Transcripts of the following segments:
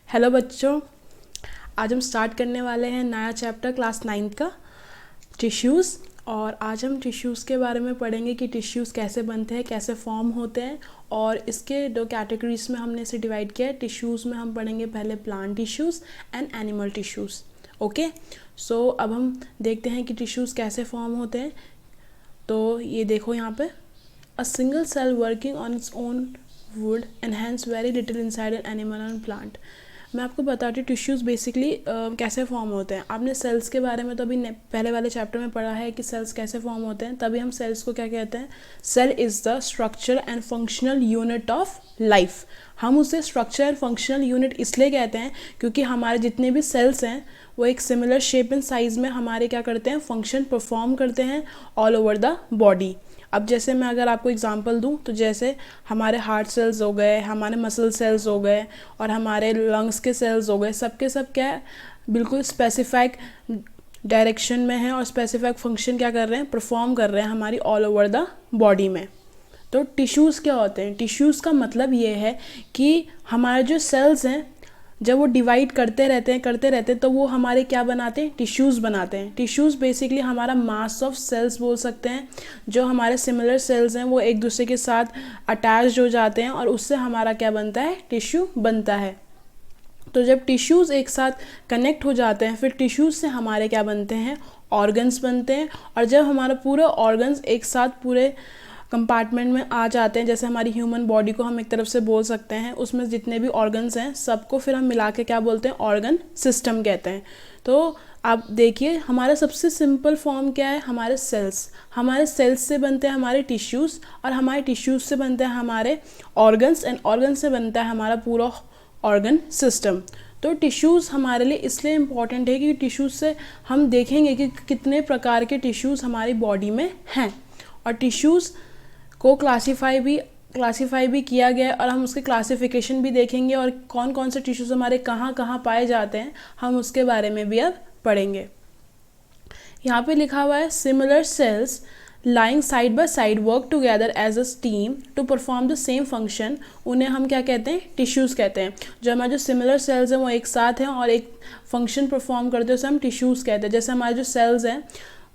Hello बच्चों, आज हम स्टार्ट करने वाले हैं नया चैप्टर क्लास 9 का टिश्यूज़। और आज हम टिश्यूज़ के बारे में पढ़ेंगे कि टिश्यूज़ कैसे बनते हैं, कैसे फॉर्म होते हैं। और इसके दो कैटेगरीज में हमने इसे डिवाइड किया है। टिश्यूज़ में हम पढ़ेंगे पहले plant tissues and animal tissues. Okay, so अब हम देखते हैं कि टिश्यूज़ कैसे फॉर्म होते हैं। तो ये देखो यहाँ पे, a single cell working on its own would enhance very little inside an animal and plant. मैं आपको बताती हूँ टिश्यूज़ बेसिकली कैसे फॉर्म होते हैं। आपने सेल्स के बारे में तो अभी पहले वाले चैप्टर में पढ़ा है कि सेल्स कैसे फॉर्म होते हैं। तभी हम सेल्स को क्या कहते हैं, cell is the structure and functional unit of life. हम उसे स्ट्रक्चर एंड फंक्शनल यूनिट इसलिए कहते हैं क्योंकि हमारे जितने भी सेल्स हैं वो एक सिमिलर शेप एंड साइज़ में हमारे क्या करते हैं, फंक्शन परफॉर्म करते हैं ऑल ओवर द बॉडी। अब जैसे मैं अगर आपको एग्जांपल दूं तो जैसे हमारे हार्ट सेल्स हो गए, हमारे मसल सेल्स हो गए और हमारे लंग्स के सेल्स हो गए, सबके सब क्या है, बिल्कुल स्पेसिफाइक डायरेक्शन में है और स्पेसिफाइक फंक्शन क्या कर रहे हैं, परफॉर्म कर रहे हैं हमारी ऑल ओवर द बॉडी में। तो टिश्यूज़ क्या होते हैं? टिश्यूज़ का मतलब ये है कि हमारे जो सेल्स हैं जब वो डिवाइड करते रहते हैं तो वो हमारे क्या बनाते हैं, टिश्यूज़ बनाते हैं। टिश्यूज़ बेसिकली हमारा मास ऑफ सेल्स बोल सकते हैं। जो हमारे सिमिलर सेल्स हैं वो एक दूसरे के साथ अटैच हो जाते हैं और उससे हमारा क्या बनता है, टिश्यू बनता है। तो जब टिश्यूज़ एक साथ कनेक्ट हो जाते हैं फिर टिश्यूज़ से हमारे क्या बनते हैं, ऑर्गन्स बनते हैं। और जब हमारा पूरा ऑर्गन्स एक साथ पूरे कंपार्टमेंट में आ जाते हैं, जैसे हमारी ह्यूमन बॉडी को हम एक तरफ से बोल सकते हैं, उसमें जितने भी ऑर्गन्स हैं सबको फिर हम मिला के क्या बोलते हैं, ऑर्गन सिस्टम कहते हैं। तो आप देखिए हमारा सबसे सिंपल फॉर्म क्या है, हमारे सेल्स। हमारे सेल्स से बनते हैं हमारे टिश्यूज़ और हमारे टिश्यूज़ से बनते हैं हमारे ऑर्गन्स एंड ऑर्गन से बनता है हमारा पूरा ऑर्गन सिस्टम। तो टिश्यूज़ हमारे लिए इसलिए इम्पॉर्टेंट है कि टिश्यूज़ से हम देखेंगे कि कितने प्रकार के टिश्यूज़ हमारी बॉडी में हैं। और टिश्यूज़ को क्लासीफाई भी किया गया है और हम उसके क्लासिफिकेशन भी देखेंगे और कौन कौन से टिश्यूज़ हमारे कहाँ कहाँ पाए जाते हैं, हम उसके बारे में भी अब पढ़ेंगे। यहाँ पे लिखा हुआ है, similar cells lying side by side work together as a team to perform the same function. उन्हें हम क्या कहते हैं, टिश्यूज़ कहते हैं। जो हमारे जो सिमिलर सेल्स हैं वो एक साथ हैं और एक फंक्शन परफॉर्म करते हैं, उसे हम टिश्यूज़ कहते हैं। जैसे हमारे जो सेल्स हैं,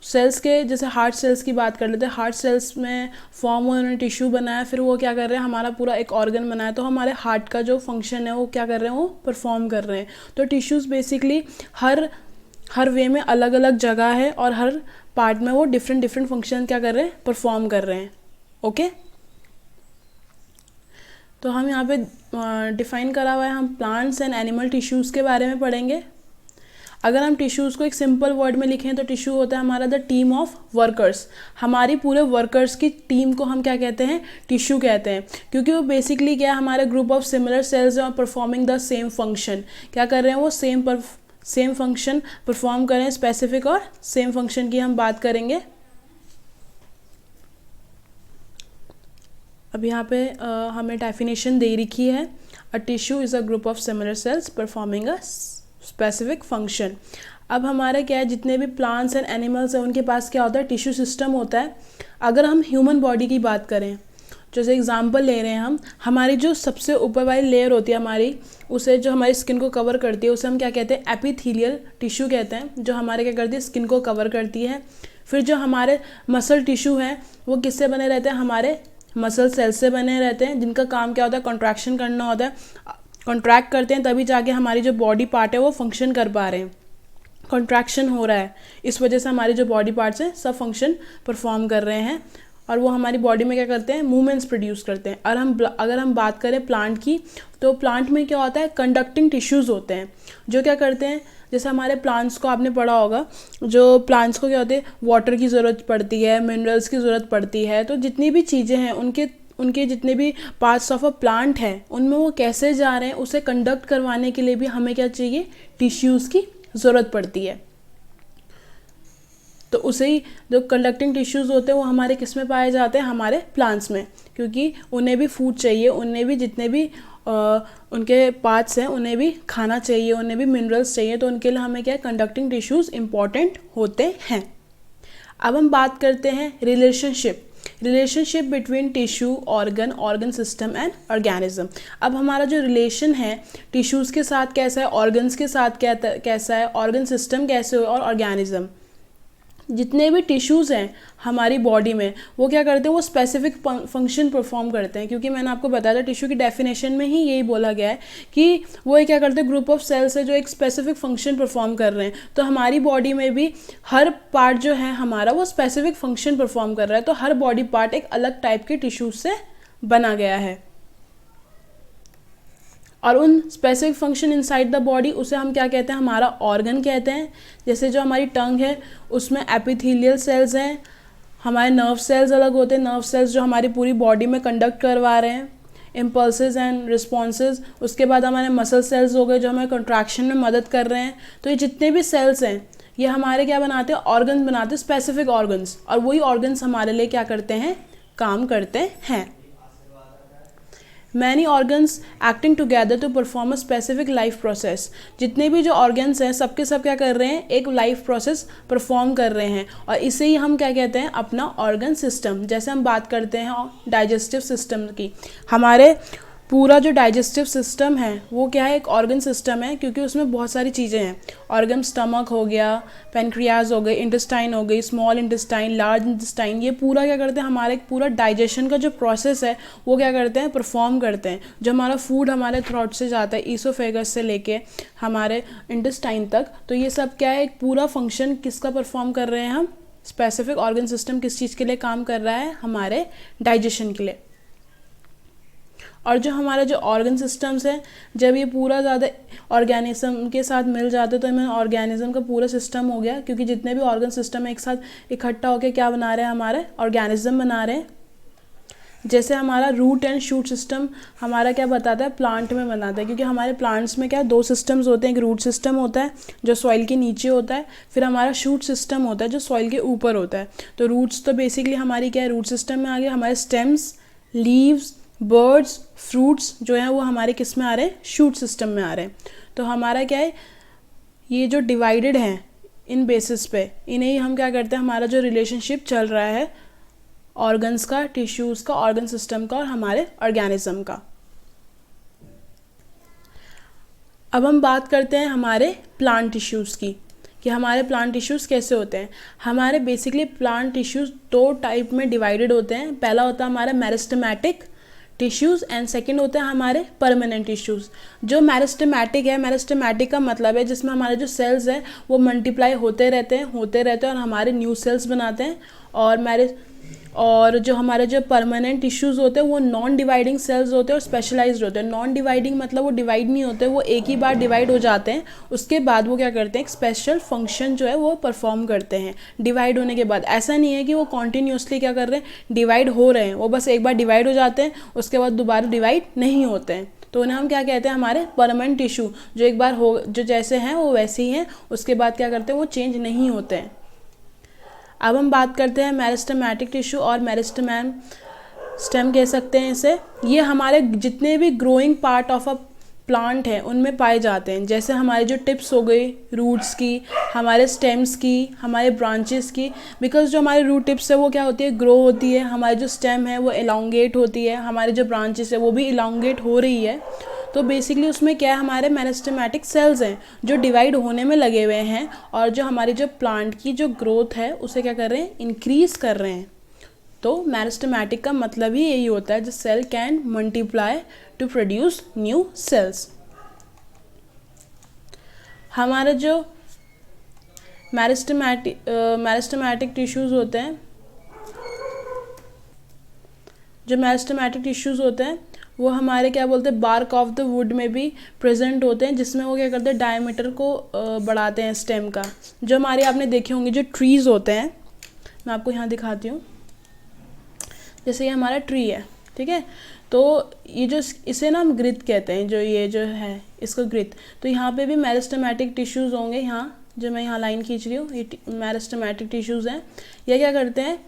सेल्स के जैसे हार्ट सेल्स की बात कर लेते हैं, हार्ट सेल्स में फॉर्म हुए, उन्होंने टिश्यू बनाया, फिर वो क्या कर रहे हैं, हमारा पूरा एक ऑर्गन बनाया। तो हमारे हार्ट का जो फंक्शन है वो क्या कर रहे हैं, वो परफॉर्म कर रहे हैं। तो टिश्यूज़ बेसिकली हर वे में अलग अलग जगह है और हर पार्ट में वो डिफरेंट फंक्शन क्या कर रहे हैं, परफॉर्म कर रहे हैं। ओके, तो हम यहाँ पे डिफाइन करा हुआ है, हम प्लांट्स एंड एनिमल टिश्यूज़ के बारे में पढ़ेंगे। अगर हम टिश्यूज़ को एक सिंपल वर्ड में लिखें तो टिश्यू होता है हमारा द टीम ऑफ वर्कर्स। हमारी पूरे वर्कर्स की टीम को हम क्या कहते हैं, टिश्यू कहते हैं। क्योंकि वो बेसिकली क्या है, हमारे ग्रुप ऑफ सिमिलर सेल्स हैं और परफॉर्मिंग द सेम फंक्शन। क्या कर रहे हैं वो, सेम फंक्शन परफॉर्म करें, स्पेसिफिक और सेम फंक्शन की हम बात करेंगे। अब यहाँ पे हमें डेफिनेशन दे रखी है, a tissue is a group of similar sales performing a specific function. अब हमारे क्या है, जितने भी प्लांट्स एंड एनिमल्स हैं उनके पास क्या होता है, टिश्यू सिस्टम होता है। अगर हम ह्यूमन बॉडी की बात करें, जैसे एग्जांपल ले रहे हैं हम, हमारी जो सबसे ऊपर वाली लेयर होती है हमारी, उसे जो हमारी स्किन को कवर करती है उसे हम क्या कहते हैं, एपिथेलियल टिश्यू कहते हैं। जो हमारे क्या करती है, स्किन को कवर करती है। फिर जो हमारे मसल टिश्यू हैं वो किससे बने रहते हैं, हमारे मसल सेल्स से बने रहते हैं, जिनका काम क्या होता है, कॉन्ट्रैक्शन करना होता है। कॉन्ट्रैक्ट करते हैं तभी जाके हमारी जो बॉडी पार्ट है वो फंक्शन कर पा रहे हैं। कॉन्ट्रैक्शन हो रहा है, इस वजह से हमारे जो बॉडी पार्ट्स हैं सब फंक्शन परफॉर्म कर रहे हैं और वो हमारी बॉडी में क्या करते हैं, मूवमेंट्स प्रोड्यूस करते हैं। और अगर हम बात करें प्लांट की, तो प्लांट में क्या होता है, कंडक्टिंग टिश्यूज़ होते हैं जो क्या करते हैं, जैसे हमारे प्लांट्स को आपने पढ़ा होगा, जो प्लांट्स को क्या होते हैं, वाटर की ज़रूरत पड़ती है, मिनरल्स की ज़रूरत पड़ती है। तो जितनी भी चीज़ें हैं उनके जितने भी पार्ट्स ऑफ अ प्लांट हैं उनमें वो कैसे जा रहे हैं, उसे कंडक्ट करवाने के लिए भी हमें क्या चाहिए, टिश्यूज़ की ज़रूरत पड़ती है। तो उसे ही जो कंडक्टिंग टिश्यूज़ होते हैं वो हमारे किस में पाए जाते हैं, हमारे प्लांट्स में। क्योंकि उन्हें भी फूड चाहिए, उन्हें भी जितने भी उनके पार्ट्स हैं उन्हें भी खाना चाहिए, उन्हें भी मिनरल्स चाहिए। तो उनके लिए हमें क्या है, कंडक्टिंग टिश्यूज़ इम्पॉर्टेंट होते हैं। अब हम बात करते हैं relationship. Relationship between tissue, organ, organ system and organism. अब हमारा जो रिलेशन है टिश्यूज़ के साथ कैसा है, ऑर्गन्स के साथ कैसा है, ऑर्गन सिस्टम कैसे हो और ऑर्गेनिज्म। जितने भी टिश्यूज़ हैं हमारी बॉडी में वो क्या करते हैं, वो स्पेसिफिक फंक्शन परफॉर्म करते हैं, क्योंकि मैंने आपको बताया था टिश्यू की डेफिनेशन में ही यही बोला गया है कि वो क्या करते हैं, ग्रुप ऑफ सेल्स है जो एक स्पेसिफिक फंक्शन परफॉर्म कर रहे हैं। तो हमारी बॉडी में भी हर पार्ट जो है हमारा वो स्पेसिफिक फंक्शन परफॉर्म कर रहा है। तो हर बॉडी पार्ट एक अलग टाइप के टिश्यूज से बना गया है और उन specific function inside the body उसे हम क्या कहते हैं, हमारा ऑर्गन कहते हैं। जैसे जो हमारी टंग है उसमें एपिथेलियल सेल्स हैं, हमारे नर्व सेल्स अलग होते हैं, नर्व सेल्स जो हमारी पूरी बॉडी में कंडक्ट करवा रहे हैं इम्पल्सेस एंड रिस्पॉन्सेज। उसके बाद हमारे मसल सेल्स हो गए जो हमें कंट्रैक्शन में मदद कर रहे हैं। तो ये जितने भी सेल्स हैं ये हमारे क्या बनाते हैं, ऑर्गन्स बनाते हैं, स्पेसिफिक ऑर्गन्स, और वही ऑर्गन्स हमारे लिए क्या करते हैं, काम करते हैं। Many organs acting together to perform a specific life process. जितने भी जो ऑर्गन्स हैं सबके सब क्या कर रहे हैं, एक लाइफ प्रोसेस परफॉर्म कर रहे हैं, और इसे ही हम क्या कहते हैं, अपना ऑर्गन सिस्टम। जैसे हम बात करते हैं डाइजेस्टिव सिस्टम की, हमारे पूरा जो डाइजेस्टिव सिस्टम है वो क्या है, एक ऑर्गन सिस्टम है, क्योंकि उसमें बहुत सारी चीज़ें हैं। ऑर्गन स्टमक हो गया, पेनक्रियाज हो गई, इंटेस्टाइन हो गई, स्मॉल इंटेस्टाइन, लार्ज इंटेस्टाइन, ये पूरा क्या करते हैं, हमारा एक पूरा डाइजेशन का जो प्रोसेस है वो क्या करते हैं, परफॉर्म करते हैं। जो हमारा फूड हमारे थ्रोट से जाता है, ईसोफेगस से लेके हमारे इंटेस्टाइन तक, तो ये सब क्या है, एक पूरा फंक्शन किसका परफॉर्म कर रहे हैं हम, स्पेसिफिक ऑर्गन सिस्टम किस चीज़ के लिए काम कर रहा है, हमारे डाइजेशन के लिए। और जो हमारा जो ऑर्गन सिस्टम्स है, जब ये पूरा ज़्यादा ऑर्गेनिज्म के साथ मिल जाते तो हमें ऑर्गेनिज्म का पूरा सिस्टम हो गया, क्योंकि जितने भी ऑर्गन सिस्टम एक साथ इकट्ठा होकर क्या बना रहे हैं, हमारे ऑर्गेनिज्म बना रहे हैं। जैसे हमारा रूट एंड शूट सिस्टम हमारा क्या बताता है, प्लांट में बनाता है, क्योंकि हमारे प्लांट्स में क्या दो सिस्टम्स होते हैं, एक रूट सिस्टम होता है जो सॉइल के नीचे होता है, फिर हमारा शूट सिस्टम होता है जो सॉइल के ऊपर होता है। तो रूट्स तो बेसिकली हमारी क्या है, रूट सिस्टम में आ गया, हमारे स्टेम्स, लीव्स, बर्ड्स, फ्रूट्स जो हैं वो हमारे किस में आ रहे हैं, शूट सिस्टम में आ रहे हैं। तो हमारा क्या है, ये जो डिवाइडेड हैं इन बेसिस पे, इन्हें ही हम क्या करते हैं, हमारा जो रिलेशनशिप चल रहा है ऑर्गन्स का, टिश्यूज़ का, ऑर्गन सिस्टम का और हमारे ऑर्गेनिज्म का। अब हम बात करते हैं हमारे प्लांट टिश्यूज़ की, कि हमारे प्लांट टिश्यूज़ कैसे होते हैं। हमारे बेसिकली प्लांट टिश्यूज़ दो टाइप में डिवाइडेड होते हैं। पहला होता है हमारा मेरिस्टेमेटिक टिश्यूज़ एंड सेकंड होते हैं हमारे परमानेंट टिश्यूज़। जो मेरिस्टेमेटिक है, मेरिस्टेमेटिक का मतलब है जिसमें हमारे जो सेल्स हैं वो मल्टीप्लाई होते रहते हैं और हमारे न्यू सेल्स बनाते हैं। और जो हमारे जो परमानेंट टिश्यूज़ होते हैं वो नॉन डिवाइडिंग सेल्स होते हैं और स्पेशलाइज्ड होते हैं। नॉन डिवाइडिंग मतलब वो डिवाइड नहीं होते, वो एक ही बार डिवाइड हो जाते हैं, उसके बाद वो क्या करते हैं, एक स्पेशल फंक्शन जो है वो परफॉर्म करते हैं डिवाइड होने के बाद। ऐसा नहीं है कि वो कॉन्टीन्यूसली क्या कर रहे हैं, डिवाइड हो रहे हैं, वो बस एक बार डिवाइड हो जाते हैं उसके बाद दोबारा डिवाइड नहीं होते हैं। तो उन्हें हम क्या कहते हैं, हमारे परमानेंट टिश्यू, जो एक बार हो, जो जैसे हैं वो वैसे ही हैं, उसके बाद क्या करते हैं, वो चेंज नहीं होते हैं। अब हम बात करते हैं मेरिस्टेमेटिक टिश्यू और मेरिस्टेम स्टेम कह सकते हैं इसे। ये हमारे जितने भी growing part of a plant हैं उनमें पाए जाते हैं। जैसे हमारी जो टिप्स हो गई रूट्स की, हमारे स्टेम्स की, हमारे ब्रांचेस की, बिकॉज जो हमारी रूट टिप्स है वो क्या होती है, ग्रो होती है, हमारी जो स्टेम है वो एलोंगेट होती है, हमारी जो ब्रांचेस है वो भी एलोंगेट हो रही है। तो बेसिकली उसमें क्या है, हमारे मेरिस्टेमेटिक सेल्स हैं जो डिवाइड होने में लगे हुए हैं और जो हमारी जो प्लांट की जो ग्रोथ है उसे क्या कर रहे हैं, इंक्रीज कर रहे हैं। तो मेरिस्टेमेटिक का मतलब ही यही होता है, जो cell can multiply to produce new cells. हमारे जो मेरिस्टेमेटिक टिश्यूज़ होते हैं, जो मेरिस्टेमेटिक टिश्यूज़ होते हैं वो हमारे क्या बोलते हैं, बार्क ऑफ द वुड में भी प्रेजेंट होते हैं, जिसमें वो क्या करते हैं, डायमीटर को बढ़ाते हैं स्टेम का। जो हमारे आपने देखे होंगे जो ट्रीज़ होते हैं, मैं आपको यहाँ दिखाती हूँ। जैसे ये हमारा ट्री है, ठीक है, तो ये जो इसे ना हम ग्रिथ कहते हैं, जो ये जो है इसको ग्रिथ। तो यहाँ पे भी मेरिस्टेमेटिक टिश्यूज़ होंगे, यहाँ जो मैं यहाँ लाइन खींच रही हूँ ये मेरिस्टेमेटिक टिश्यूज़ हैं। ये क्या करते हैं,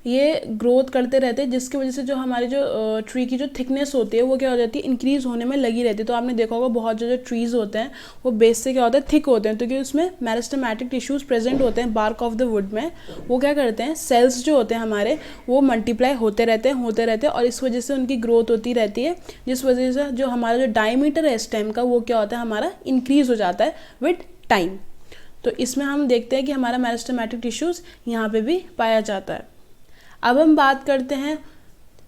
ये ग्रोथ करते रहते हैं, जिसकी वजह से जो हमारी जो ट्री की जो थिकनेस होती है वो क्या हो जाती है, इंक्रीज होने में लगी रहती है। तो आपने देखा होगा बहुत जो ट्रीज होते हैं वो बेस से क्या होता है, थिक होते हैं, तो क्योंकि उसमें मेरिस्टेमेटिक टिश्यूज प्रेजेंट होते हैं बार्क ऑफ द वुड में। वो क्या करते हैं, सेल्स जो होते हैं हमारे वो मल्टीप्लाई होते रहते हैं और इस वजह से उनकी ग्रोथ होती रहती है, जिस वजह से जो हमारा जो डायमीटर है स्टेम का वो क्या होता है, हमारा इंक्रीज हो जाता है विद टाइम। तो इसमें हम देखते हैं कि हमारा मेरिस्टेमेटिक टिश्यूज यहाँ पे भी पाया जाता है। अब हम बात करते हैं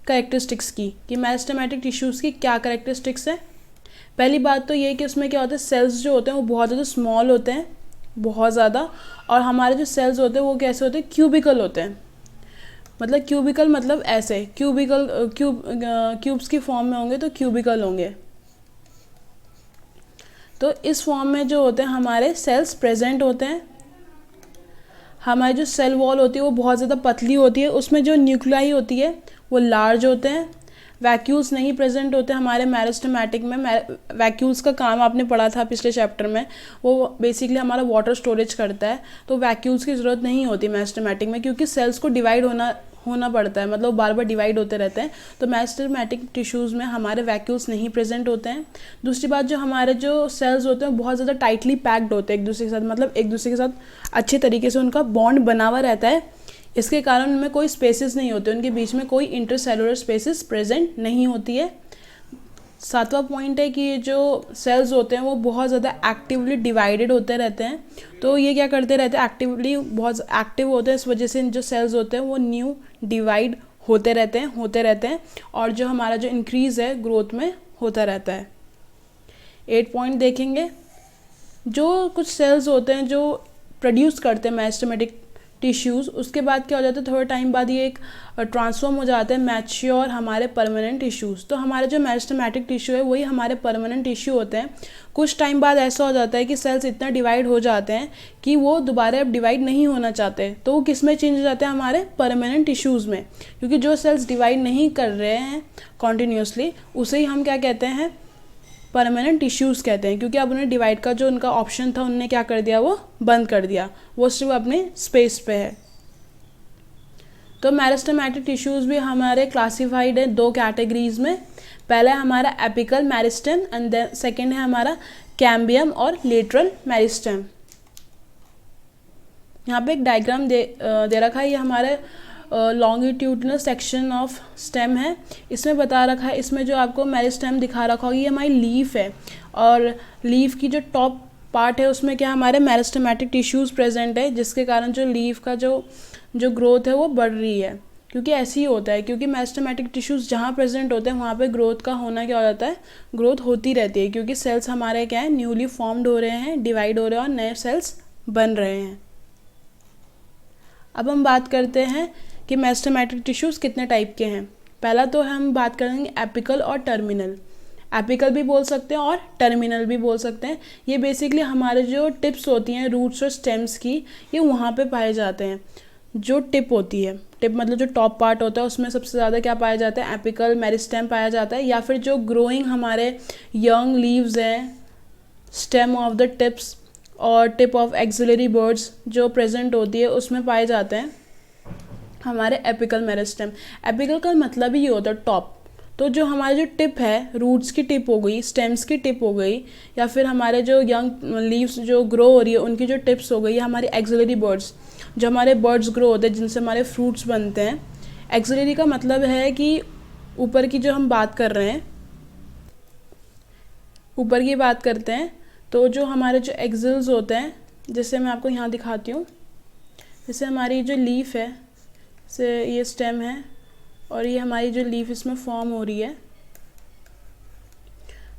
कैरेक्टरिस्टिक्स की कि मेरिस्टेमेटिक टिश्यूज़ की क्या कैरेक्टरिस्टिक्स है। पहली बात तो ये कि उसमें क्या होता है, सेल्स जो होते हैं वो बहुत ज़्यादा स्मॉल होते हैं, बहुत ज़्यादा, और हमारे जो सेल्स होते हैं वो कैसे होते हैं, क्यूबिकल होते हैं। मतलब क्यूबिकल मतलब ऐसे क्यूब्स की फॉर्म में होंगे तो क्यूबिकल होंगे। तो इस फॉर्म में जो होते हैं हमारे सेल्स प्रेजेंट होते हैं। हमारी जो सेल वॉल होती है वो बहुत ज़्यादा पतली होती है, उसमें जो न्यूक्लियाई होती है वो लार्ज होते हैं। वैक्यूल्स नहीं प्रेजेंट होते हमारे मेरिस्टेमेटिक में। वैक्यूल्स का काम आपने पढ़ा था पिछले चैप्टर में, वो बेसिकली हमारा वाटर स्टोरेज करता है, तो वैक्यूल्स की ज़रूरत नहीं होती मेरिस्टेमेटिक में, क्योंकि सेल्स को डिवाइड होना पड़ता है, मतलब बार बार डिवाइड होते रहते हैं। तो मेरिस्टेमेटिक टिश्यूज़ में हमारे वैक्यूल्स नहीं प्रेजेंट होते हैं। दूसरी बात, जो हमारे जो सेल्स होते हैं बहुत ज़्यादा टाइटली पैक्ड होते हैं एक दूसरे के साथ, मतलब एक दूसरे के साथ अच्छे तरीके से उनका बॉन्ड बना हुआ रहता है। इसके कारण उनमें कोई स्पेसेस नहीं होते, उनके बीच में कोई इंटरसेलुलर स्पेसेस प्रेजेंट नहीं होती है। सातवां पॉइंट है कि ये जो सेल्स होते हैं वो बहुत ज़्यादा एक्टिवली डिवाइडेड होते रहते हैं। तो ये क्या करते रहते हैं, एक्टिवली बहुत एक्टिव होते हैं, इस वजह से जो सेल्स होते हैं वो न्यू डिवाइड होते रहते हैं और जो हमारा जो इंक्रीज़ है ग्रोथ में होता रहता है। 8 पॉइंट देखेंगे। जो कुछ सेल्स होते हैं जो प्रोड्यूस करते हैं मेरिस्टेमेटिक टिश्यूज़, उसके बाद क्या हो जाता है, थोड़े टाइम बाद ये एक ट्रांसफॉर्म हो जाते हैं मैच्योर हमारे परमानेंट टिश्यूज़। तो हमारे जो मेरिस्टेमेटिक टिश्यू है वही हमारे परमानेंट टिश्यू होते हैं। कुछ टाइम बाद ऐसा हो जाता है कि सेल्स इतना डिवाइड हो जाते हैं कि वो दोबारा अब डिवाइड नहीं होना चाहते, तो वो किस में चेंज हो जाते हैं, हमारे परमानेंट टिश्यूज़ में। क्योंकि जो सेल्स डिवाइड नहीं कर रहे हैं कॉन्टीन्यूसली उसे ही हम क्या कहते हैं, परमानेंट टिश्यूज़ कहते हैं, क्योंकि अब उन्हें डिवाइड का जो उनका ऑप्शन था उनने क्या कर दिया, वो बंद कर दिया, वो सिर्फ अपने स्पेस पे है। तो मेरिस्टेमेटिक टिश्यूज़ भी हमारे क्लासिफाइड है 2 कैटेगरीज में। पहला है हमारा apical meristem and then second है हमारा कैम्बियम और लेटरल मेरिस्टेम। यहाँ पे एक डायग्राम दे रखा है, ये हमारे लॉन्गिट्यूडनल सेक्शन ऑफ स्टेम है। इसमें बता रखा है, इसमें जो आपको मेरिस्टेम दिखा रखा होगा ये हमारी लीफ है, और लीफ की जो टॉप पार्ट है उसमें क्या हमारे मेरिस्टेमेटिक टिश्यूज़ प्रेजेंट है, जिसके कारण जो लीफ का जो ग्रोथ है वो बढ़ रही है। क्योंकि ऐसे ही होता है, क्योंकि मेरिस्टेमेटिक टिश्यूज़ जहाँ प्रेजेंट होते हैं वहाँ पे ग्रोथ का होना क्या हो जाता है, ग्रोथ होती रहती है, क्योंकि सेल्स हमारे क्या है, न्यूली फॉर्म्ड हो रहे हैं, डिवाइड हो रहे हैं और नए सेल्स बन रहे हैं। अब हम बात करते हैं कि मेरिस्टेमेटिक टिश्यूज़ कितने टाइप के हैं। पहला तो हम बात करेंगे एपिकल और टर्मिनल। एपिकल भी बोल सकते हैं और टर्मिनल भी बोल सकते हैं। ये बेसिकली हमारे जो टिप्स होती हैं रूट्स और स्टेम्स की, ये वहाँ पे पाए जाते हैं। जो टिप होती है, टिप मतलब जो टॉप पार्ट होता है उसमें सबसे ज़्यादा क्या पाया जाता है, एपिकल मेरिस्टेम पाया जाता है, या फिर जो ग्रोइंग हमारे यंग लीव्स हैं, स्टेम ऑफ द टिप्स और टिप ऑफ एक्सिलरी बर्ड्स जो प्रेजेंट होती है उसमें पाए जाते हैं हमारे एपिकल मेरिस्टेम। एपिकल का मतलब ही ये होता है टॉप। तो जो हमारे जो टिप है, रूट्स की टिप हो गई, स्टेम्स की टिप हो गई, या फिर हमारे जो यंग लीव्स जो ग्रो हो रही है उनकी जो टिप्स हो गई, या हमारी एक्सिलरी बर्ड्स, जो हमारे बर्ड्स ग्रो होते हैं जिनसे हमारे फ्रूट्स बनते हैं। एक्सिलरी का मतलब है कि ऊपर की जो हम बात कर रहे हैं, ऊपर की बात करते हैं, तो जो हमारे जो एक्सिल्स होते हैं, जैसे मैं आपको यहाँ दिखाती हूँ, जैसे हमारी जो लीफ है, से ये स्टेम है और ये हमारी जो लीफ इसमें फॉर्म हो रही है,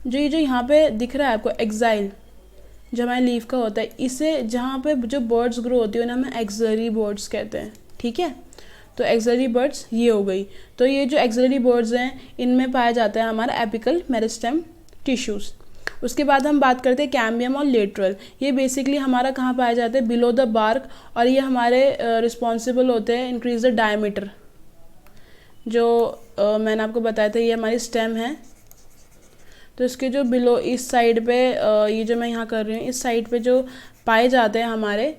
जो ये जो यहाँ पे दिख रहा है आपको एक्साइल, जो हमारी लीफ का होता है, इसे जहाँ पे जो बर्ड्स ग्रो होती है उन्हें हम एक्सिलरी बर्ड्स कहते हैं। ठीक है, तो एक्सिलरी बर्ड्स ये हो गई। तो ये जो एक्सिलरी बर्ड्स हैं इनमें पाया जाता है हमारा एपिकल मेरिस्टेम टिश्यूज़। उसके बाद हम बात करते हैं कैम्बियम और लेटरल। ये बेसिकली हमारा कहाँ पाया जाता है, बिलो द बार्क, और ये हमारे रिस्पॉन्सिबल होते हैं इंक्रीज द डायमीटर। जो मैंने आपको बताया था ये हमारी स्टेम है, तो इसके जो बिलो इस साइड पे ये जो मैं यहाँ कर रही हूँ, इस साइड पे जो पाए जाते हैं हमारे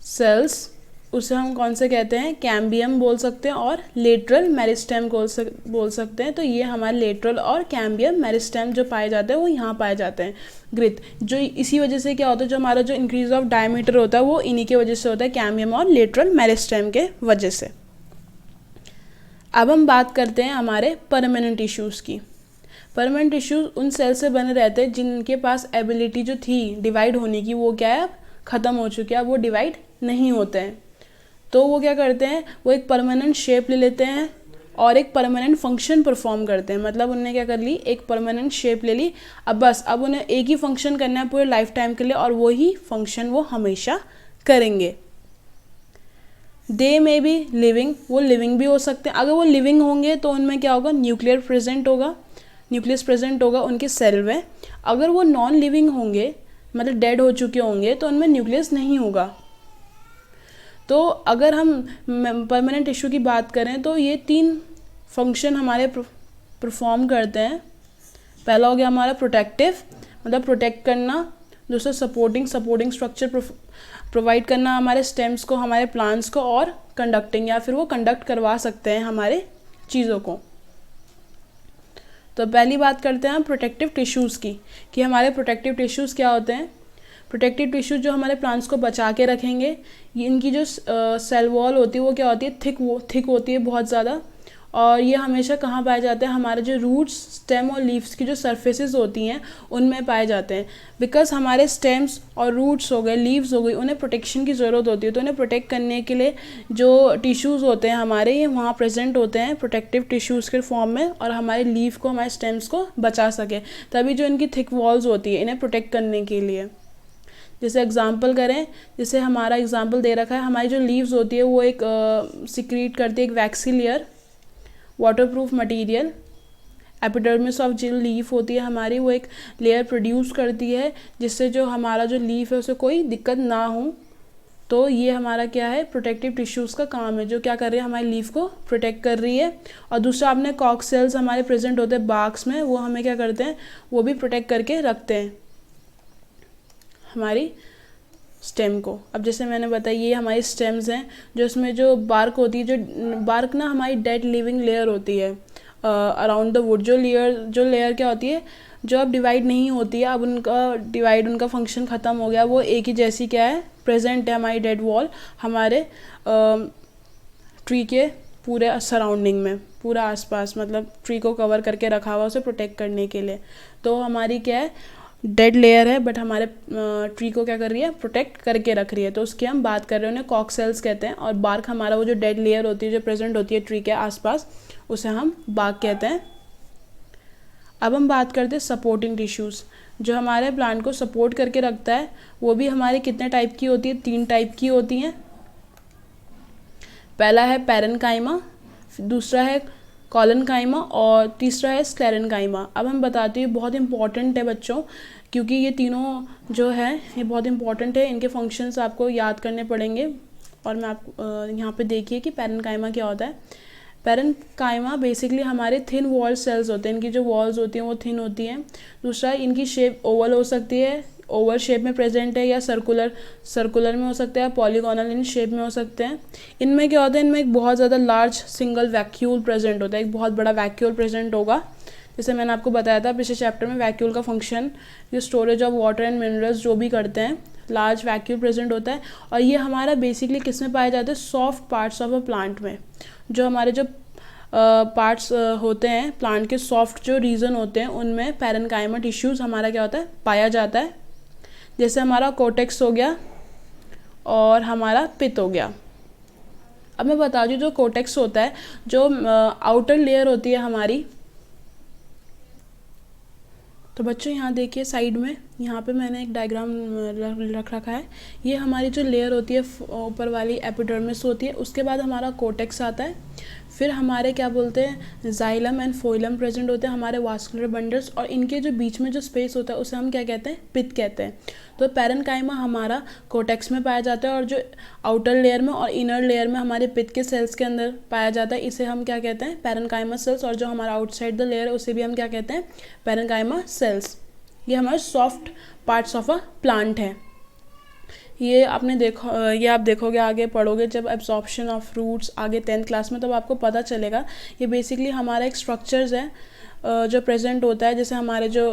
सेल्स, उसे हम कौन से कहते हैं, कैम्बियम बोल सकते हैं और लेटरल मेरिस्टेम बोल सकते हैं। तो ये हमारे लेटरल और कैम्बियम मेरिस्टेम जो पाए जाते हैं वो यहाँ पाए जाते हैं ग्रिथ, जो इसी वजह से क्या होता है, जो हमारा जो इंक्रीज ऑफ डायमीटर होता है वो इन्हीं के वजह से होता है, कैम्बियम और लेटरल मेरिस्टेम के वजह से। अब हम बात करते हैं हमारे परमानेंट टिश्यूज़ की। परमानेंट टिश्यूज़ उन सेल से बने रहते हैं जिनके पास एबिलिटी जो थी डिवाइड होने की वो क्या है, अब ख़त्म हो चुकी है, अब वो डिवाइड नहीं होते हैं। तो वो क्या करते हैं, वो एक परमानेंट शेप ले लेते हैं और एक परमानेंट फंक्शन परफॉर्म करते हैं। मतलब उन्होंने क्या कर ली, एक परमानेंट शेप ले ली, अब बस अब उन्हें एक ही फंक्शन करना है पूरे लाइफ टाइम के लिए और वो ही फंक्शन वो हमेशा करेंगे। दे में भी लिविंग, वो लिविंग भी हो सकते हैं। अगर वो लिविंग होंगे तो उनमें क्या होगा, न्यूक्लियस प्रेजेंट होगा उनके सेल में। अगर वो नॉन लिविंग होंगे, मतलब डेड हो चुके होंगे, तो उनमें न्यूक्लियस नहीं होगा। तो अगर हम परमानेंट टिश्यू की बात करें तो ये 3 फंक्शन हमारे परफॉर्म करते हैं। पहला हो गया हमारा प्रोटेक्टिव, मतलब प्रोटेक्ट करना। दूसरा सपोर्टिंग स्ट्रक्चर प्रोवाइड करना हमारे स्टेम्स को, हमारे प्लांट्स को, और कंडक्टिंग, या फिर वो कंडक्ट करवा सकते हैं हमारे चीज़ों को। तो पहली बात करते हैं हम प्रोटेक्टिव टिश्यूज़ की, कि हमारे प्रोटेक्टिव टिश्यूज़ क्या होते हैं। प्रोटेक्टिव टिश्यू जो हमारे प्लांट्स को बचा के रखेंगे, ये इनकी जो सेल वॉल होती है वो क्या होती है, थिक होती है बहुत ज़्यादा। और ये हमेशा कहाँ पाए जाते हैं, हमारे जो रूट्स, स्टेम और लीव्स की जो सरफेसेस होती हैं उनमें पाए जाते हैं। बिकॉज हमारे स्टेम्स और रूट्स हो गए, लीव्स हो गई, उन्हें प्रोटेक्शन की ज़रूरत होती है। तो उन्हें प्रोटेक्ट करने के लिए जो टिश्यूज़ होते हैं हमारे, ये वहाँ प्रेजेंट होते हैं प्रोटेक्टिव टिश्यूज़ के फॉर्म में, और हमारे लीव को, हमारे स्टेम्स को बचा सके। तभी जो इनकी थिक वॉल्स होती है इन्हें प्रोटेक्ट करने के लिए। जैसे एग्जांपल करें, जैसे हमारा एग्जांपल दे रखा है, हमारी जो लीव्स होती है वो एक सिक्रीट करती है एक waxy layer, waterproof material. Epidermis of जो लीफ होती है हमारी, वो एक लेयर प्रोड्यूस करती है जिससे जो हमारा जो लीफ है उसे कोई दिक्कत ना हो। तो ये हमारा क्या है, प्रोटेक्टिव टिश्यूज़ का काम है, जो क्या कर रही है, हमारी लीफ को प्रोटेक्ट कर रही है। और दूसरा आपने कॉक सेल्स हमारे प्रेजेंट होते हैं बार्क्स में, वो हमें क्या करते हैं, वो भी प्रोटेक्ट करके रखते हैं हमारी स्टेम को। अब जैसे मैंने बताया ये हमारी स्टेम्स हैं, जो इसमें जो बार्क होती है, जो बार्क ना हमारी डेड लिविंग लेयर होती है अराउंड द वुड। जो लेयर क्या होती है, जो अब डिवाइड नहीं होती है, अब उनका फंक्शन ख़त्म हो गया, वो एक ही जैसी क्या है, प्रेजेंट है हमारी डेड वॉल हमारे ट्री के पूरे सराउंडिंग में, पूरा आसपास, मतलब ट्री को कवर करके रखा हुआ उसे प्रोटेक्ट करने के लिए। तो हमारी क्या है, डेड लेयर है, बट हमारे ट्री को क्या कर रही है, प्रोटेक्ट करके रख रही है। तो उसकी हम बात कर रहे हैं, उन्हें कॉक सेल्स कहते हैं। और बार्क हमारा वो जो डेड लेयर होती है जो प्रेजेंट होती है ट्री के आसपास, उसे हम बार्क कहते हैं। अब हम बात करते हैं सपोर्टिंग टिश्यूज़, जो हमारे प्लांट को सपोर्ट करके रखता है। वो भी हमारे कितने टाइप की होती है, 3 टाइप की होती हैं। पहला है पैरेन्काइमा, दूसरा है कॉलनकाइमा, और तीसरा है स्क्लेरेन्काइमा। अब हम बताते हैं, बहुत इंपॉर्टेंट है बच्चों, क्योंकि ये तीनों जो है ये बहुत इंपॉर्टेंट है, इनके फंक्शंस आपको याद करने पड़ेंगे। और मैं आपको यहाँ पे देखिए कि पैरेन्काइमा क्या होता है। पैरेन्काइमा बेसिकली हमारे थिन वॉल सेल्स होते हैं, इनकी जो वॉल्स होती हैं वो थिन होती हैं। दूसरा, इनकी शेप ओवल हो सकती है, ओवल शेप में प्रेजेंट है, या सर्कुलर में हो सकता है, पॉलीगोनल इन शेप में हो सकते हैं। इनमें क्या होता है, इनमें एक बहुत ज़्यादा लार्ज सिंगल वैक्यूल प्रेजेंट होता है, एक बहुत बड़ा वैक्यूल प्रेजेंट होगा। जैसे मैंने आपको बताया था पिछले चैप्टर में, वैक्यूल का फंक्शन जो storage of water and minerals जो भी करते हैं, लार्ज वैक्यूल प्रेजेंट होता है। और ये हमारा बेसिकली किस में पाया जाता है, soft parts of a plant में। जो हमारे जो पार्ट्स होते हैं प्लांट के, सॉफ्ट जो रीजन होते हैं, उनमें पैरेन्काइमा टिश्यूज़ हमारा क्या होता है, पाया जाता है। जैसे हमारा कोटेक्स हो गया और हमारा पित हो गया। अब मैं बता दूँ, जो कोटेक्स होता है, जो आउटर लेयर होती है हमारी, तो बच्चों यहाँ देखिए साइड में, यहाँ पे मैंने एक डायग्राम रख रखा है। ये हमारी जो लेयर होती है ऊपर वाली एपिडर्मिस होती है, उसके बाद हमारा कोटेक्स आता है। फिर हमारे क्या बोलते हैं, जाइलम एंड फोइलम प्रेजेंट होते हैं, हमारे वास्कुलर बंडल्स, और इनके जो बीच में जो स्पेस होता है उसे हम क्या कहते हैं, पित कहते हैं। तो पैरेन्काइमा हमारा कोटेक्स में पाया जाता है, और जो आउटर लेयर में और इनर लेयर में हमारे पित के सेल्स के अंदर पाया जाता है, इसे हम क्या कहते हैं, पैरेन्काइमा सेल्स। और जो हमारा आउटसाइड द लेयर है उसे भी हम क्या कहते हैं, पैरेन्काइमा सेल्स। ये हमारे soft parts of a plant है। ये आपने देखो, ये आप देखोगे आगे पढ़ोगे जब एब्जॉर्प्शन ऑफ रूट्स आगे 10th क्लास में, तब आपको पता चलेगा। ये बेसिकली हमारा एक स्ट्रक्चर्स है जो प्रेजेंट होता है। जैसे हमारे जो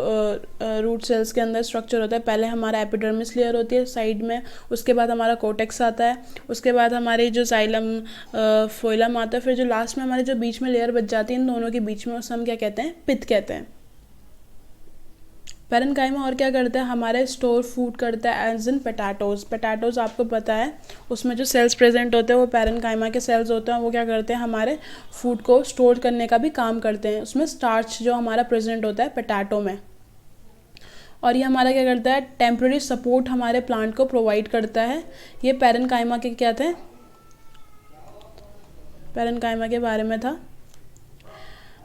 रूट सेल्स के अंदर स्ट्रक्चर होता है, पहले हमारा एपिडर्मिस लेयर होती है साइड में, उसके बाद हमारा कोटेक्स आता है, उसके बाद हमारी जो जाइलम फोइलम आता है, फिर जो लास्ट में हमारे जो बीच में लेयर बच जाती है इन दोनों के बीच में, उसे हम क्या कहते हैं, पिथ कहते हैं। पैरेन्काइमा और क्या करता है, हमारे स्टोर फूड करता है एज इन पोटैटोज। पोटैटोज आपको पता है उसमें जो सेल्स प्रेजेंट होते हैं वो पैरेन्काइमा के सेल्स होते हैं। वो क्या करते हैं, हमारे फूड को स्टोर करने का भी काम करते हैं। उसमें स्टार्च जो हमारा प्रेजेंट होता है पोटैटो में, और ये हमारा क्या करता है, टेम्प्रेरी सपोर्ट हमारे प्लांट को प्रोवाइड करता है। ये पैरेन्काइमा के क्या थे, पैरेन्काइमा के बारे में था।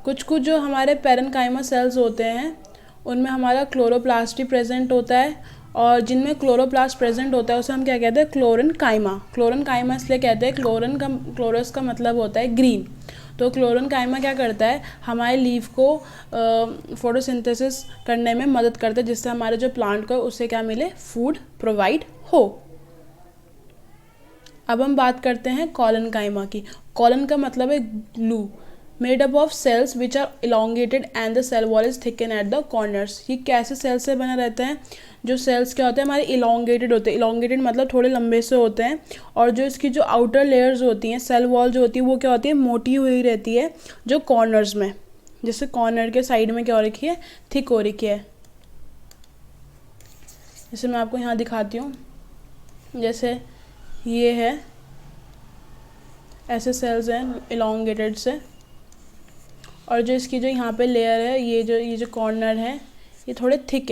कुछ जो हमारे पैरेन्काइमा सेल्स होते हैं उनमें हमारा क्लोरोप्लास्ट भी प्रेजेंट होता है, और जिनमें क्लोरोप्लास्ट प्रेजेंट होता है उसे हम क्या कहते हैं, क्लोरेन्काइमा। क्लोरेन्काइमा इसलिए कहते हैं, क्लोरस का मतलब होता है ग्रीन। तो क्लोरेन्काइमा क्या करता है, हमारे लीफ को फोटोसिंथेसिस करने में मदद करता है, जिससे हमारे जो प्लांट को उसे क्या मिले, फूड प्रोवाइड हो। अब हम बात करते हैं कॉलेनकाइमा की। कॉलन का मतलब है glue, made up of cells which are elongated and the cell wall is thicken at the corners. ये कैसे सेल्स से बना रहता है, जो सेल्स क्या होते हैं हमारे इलोंगेटेड होते हैं। इलोंगेटेड मतलब थोड़े लंबे से होते हैं, और जो इसकी जो आउटर लेयर्स होती हैं, सेल वॉल जो होती है वो क्या होती है, मोटी हुई रहती है जो कॉर्नर्स में। जैसे कॉर्नर के साइड में क्या हो रखी है, थिक हो रखी है। जैसे मैं आपको यहाँ दिखाती हूँ, जैसे ये है, ऐसे सेल्स हैं इलोंगेटेड से, और जो इसकी जो यहाँ पे लेयर है, ये जो कॉर्नर है ये थोड़े थिक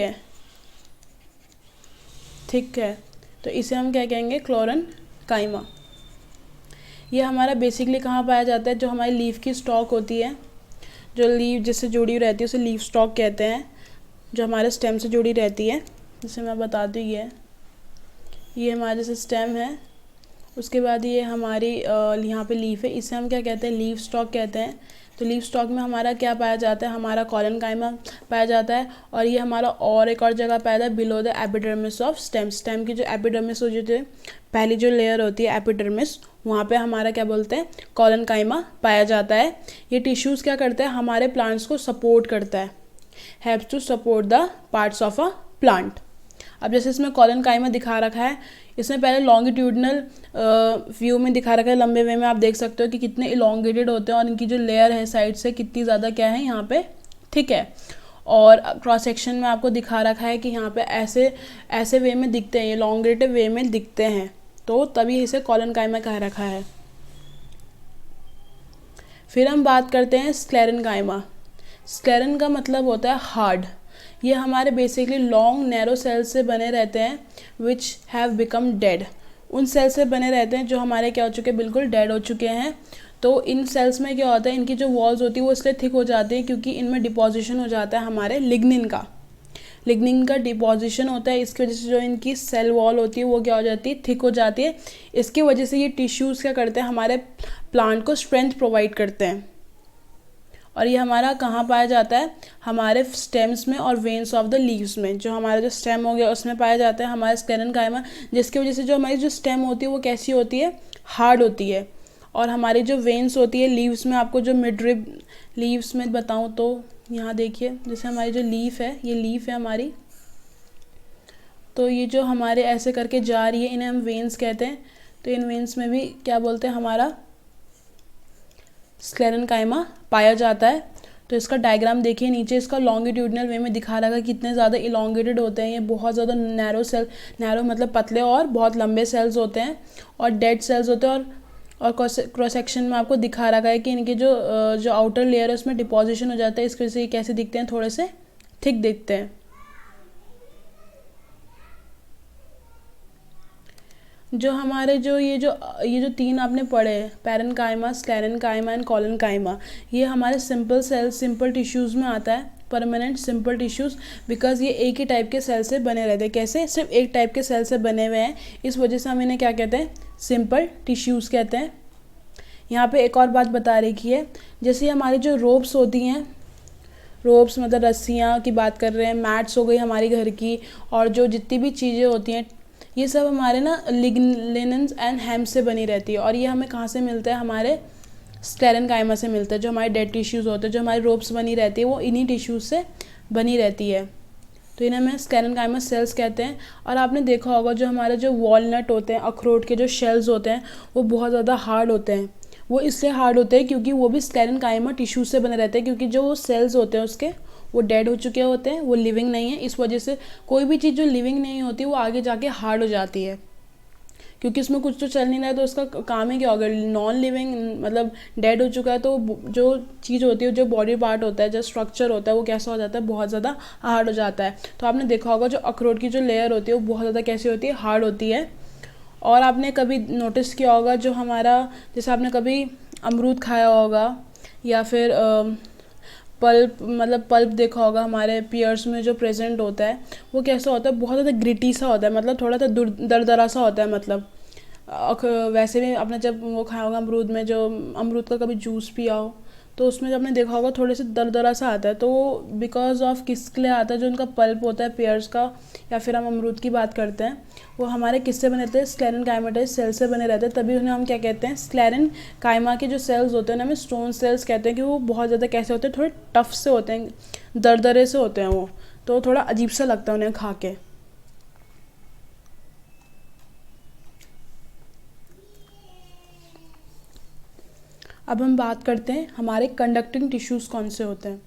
है, तो इसे हम क्या कहेंगे, क्लोरेन्काइमा। ये हमारा बेसिकली कहाँ पाया जाता है, जो हमारी लीफ की स्टॉक होती है, जो लीफ जिससे जुड़ी रहती है उसे लीफ स्टॉक कहते हैं, जो हमारे स्टेम से जुड़ी रहती है। जैसे मैं बताती हूँ, ये हमारा जैसे स्टेम है, उसके बाद ये हमारी यहाँ पे लीफ है, इसे हम क्या कहते हैं, लीफ स्टॉक कहते हैं। तो लीफ स्टॉक में हमारा क्या पाया जाता है, हमारा कॉलेनकाइमा पाया जाता है। और ये हमारा और एक और जगह पाया जाता है, below the epidermis of stem. Stem की जो एपिडर्मिस हो जाती है, पहली जो लेयर होती है एपिडर्मिस, वहाँ पे हमारा क्या बोलते हैं, कॉलेनकाइमा पाया जाता है। ये टिश्यूज़ क्या करते हैं, हमारे प्लांट्स को सपोर्ट करता है, helps to support the parts of a plant. अब जैसे इसमें कॉलेनकाइमा दिखा रखा है, इसमें पहले लॉन्गिट्यूडनल व्यू में दिखा रखा है, लंबे वे में आप देख सकते हो कि कितने इलोंगेटेड होते हैं, और इनकी जो लेयर है साइड से कितनी ज़्यादा क्या है, यहाँ पे थिक है। और क्रॉस सेक्शन में आपको दिखा रखा है कि यहाँ पे ऐसे वे में दिखते हैं, ये इलोंगेटेड वे में दिखते हैं, तो तभी इसे कॉलेनकाइमा कह रखा है। फिर हम बात करते हैं स्क्लेरेन्काइमा। स्क्लेरन का मतलब होता है हार्ड। ये हमारे बेसिकली लॉन्ग नैरो सेल्स से बने रहते हैं, विच हैव बिकम डेड। उन सेल्स से बने रहते हैं जो हमारे क्या हो चुके हैं, बिल्कुल डेड हो चुके हैं। तो इन सेल्स में क्या होता है, इनकी जो वॉल्स होती है वो इसलिए थिक हो जाती है क्योंकि इनमें डिपोजिशन हो जाता है हमारे लिग्निन का डिपोजिशन होता है। इसकी वजह से जो इनकी सेल वॉल होती है वो क्या हो जाती है, थिक हो जाती है। इसकी वजह से ये टिश्यूज़ क्या करते हैं, हमारे प्लांट को स्ट्रेंथ प्रोवाइड करते हैं। और ये हमारा कहाँ पाया जाता है, हमारे स्टेम्स में और वेन्स ऑफ द लीव्स में। जो हमारा जो स्टेम हो गया उसमें पाया जाता है हमारा स्क्लेरेन्काइमा, जिसकी वजह से जो हमारी जो स्टेम होती है वो कैसी होती है, हार्ड होती है। और हमारी जो वेन्स होती है लीव्स में, आपको जो मिडरिब लीव्स में बताऊँ तो यहाँ देखिए, जैसे हमारी जो लीफ है, ये लीफ है हमारी, तो ये जो हमारे ऐसे करके जा रही है, इन्हें हम वेन्स कहते हैं। तो इन वेन्स में भी क्या बोलते हैं, हमारा स्क्लेरेन्काइमा पाया जाता है। तो इसका डायग्राम देखिए, नीचे इसका लॉन्गिट्यूडनल वे में दिखा रहा है कितने ज़्यादा इलोंगेटेड होते हैं ये, बहुत ज़्यादा नैरो मतलब पतले और बहुत लंबे सेल्स होते हैं, और डेड सेल्स होते हैं। और क्रॉस सेक्शन में आपको दिखा रखा है कि इनके जो आउटर लेयर है उसमें डिपोजिशन हो जाता है। इसकी वजह से ये कैसे दिखते हैं, थोड़े से थिक दिखते हैं। जो हमारे ये जो तीन आपने पढ़े, पैरेन्काइमा, स्क्लेरेन्काइमा एंड कॉलेनकाइमा, ये हमारे सिंपल सेल्स, सिंपल टिश्यूज़ में आता है, परमानेंट सिंपल टिश्यूज़, बिकॉज ये एक ही टाइप के सेल से बने रहते हैं। कैसे, सिर्फ एक टाइप के सेल से बने हुए हैं, इस वजह से हम इन्हें क्या कहते हैं, सिंपल टिश्यूज़ कहते हैं। यहाँ पे एक और बात बता रखी है, जैसे हमारी जो रोप्स होती हैं, रोप्स मतलब रस्सियाँ की बात कर रहे हैं, मैट्स हो गई हमारी घर की, और जो जितनी भी चीज़ें होती हैं, ये सब हमारे ना लिग्निन्स एंड हेम से बनी रहती है, और ये हमें कहाँ से मिलता है, हमारे स्क्लेरेन्काइमा से मिलता है। जो हमारे डेड टिश्यूज़ होते हैं, जो हमारी रोप्स बनी रहती है, वो इन्हीं टिश्यूज़ से बनी रहती है। तो इन्हें हमें स्क्लेरेन्काइमा सेल्स कहते हैं। और आपने देखा होगा जो हमारे जो वॉलनट होते हैं, अखरोट के जो शेल्स होते हैं, वो बहुत ज़्यादा हार्ड होते हैं। वो इसलिए हार्ड होते हैं क्योंकि वो भी स्क्लेरेन्काइमा टिश्यू से बने रहते हैं, क्योंकि जो वो सेल्स होते हैं उसके, वो डेड हो चुके होते हैं, वो लिविंग नहीं है। इस वजह से कोई भी चीज़ जो लिविंग नहीं होती वो आगे जाके हार्ड हो जाती है, क्योंकि इसमें कुछ तो चल नहीं रहा है, तो उसका काम है क्या होगा, नॉन लिविंग मतलब डेड हो चुका है, तो जो चीज़ होती है, जो बॉडी पार्ट होता है, जो स्ट्रक्चर होता है, वो कैसा हो जाता है, बहुत ज़्यादा हार्ड हो जाता है। तो आपने देखा होगा जो अखरोट की जो लेयर होती है वो बहुत ज़्यादा कैसी होती है, हार्ड होती है। और आपने कभी नोटिस किया होगा जो हमारा, जैसे आपने कभी अमरूद खाया होगा, या फिर पल्प देखा होगा हमारे पियर्स में जो प्रेजेंट होता है, वो कैसा होता है, बहुत ज़्यादा ग्रिटी सा होता है, मतलब थोड़ा सा दरदरा सा होता है। मतलब वैसे भी आपने जब वो खाया होगा अमरूद में, जो अमरूद का कभी जूस पिया हो, तो उसमें जब आपने देखा होगा थोड़े से दरदरा सा आता है। तो बिकॉज ऑफ किसके लिए आता है, जो उनका पल्प होता है पियर्स का, या फिर हम अमरूद की बात करते हैं, वो हमारे किससे बने रहते हैं, स्क्लेरेन्काइमेटाइज सेल से बने रहते हैं। तभी उन्हें हम क्या कहते हैं, स्क्लेरेन्काइमा के जो सेल्स होते हैं ना, हमें स्टोन सेल्स कहते हैं, कि वो बहुत ज़्यादा कैसे होते हैं, थोड़े टफ से होते हैं, दरदरे से होते हैं वो, तो थोड़ा अजीब सा लगता है उन्हें खा के। अब हम बात करते हैं हमारे कंडक्टिंग टिश्यूज़ कौन से होते हैं।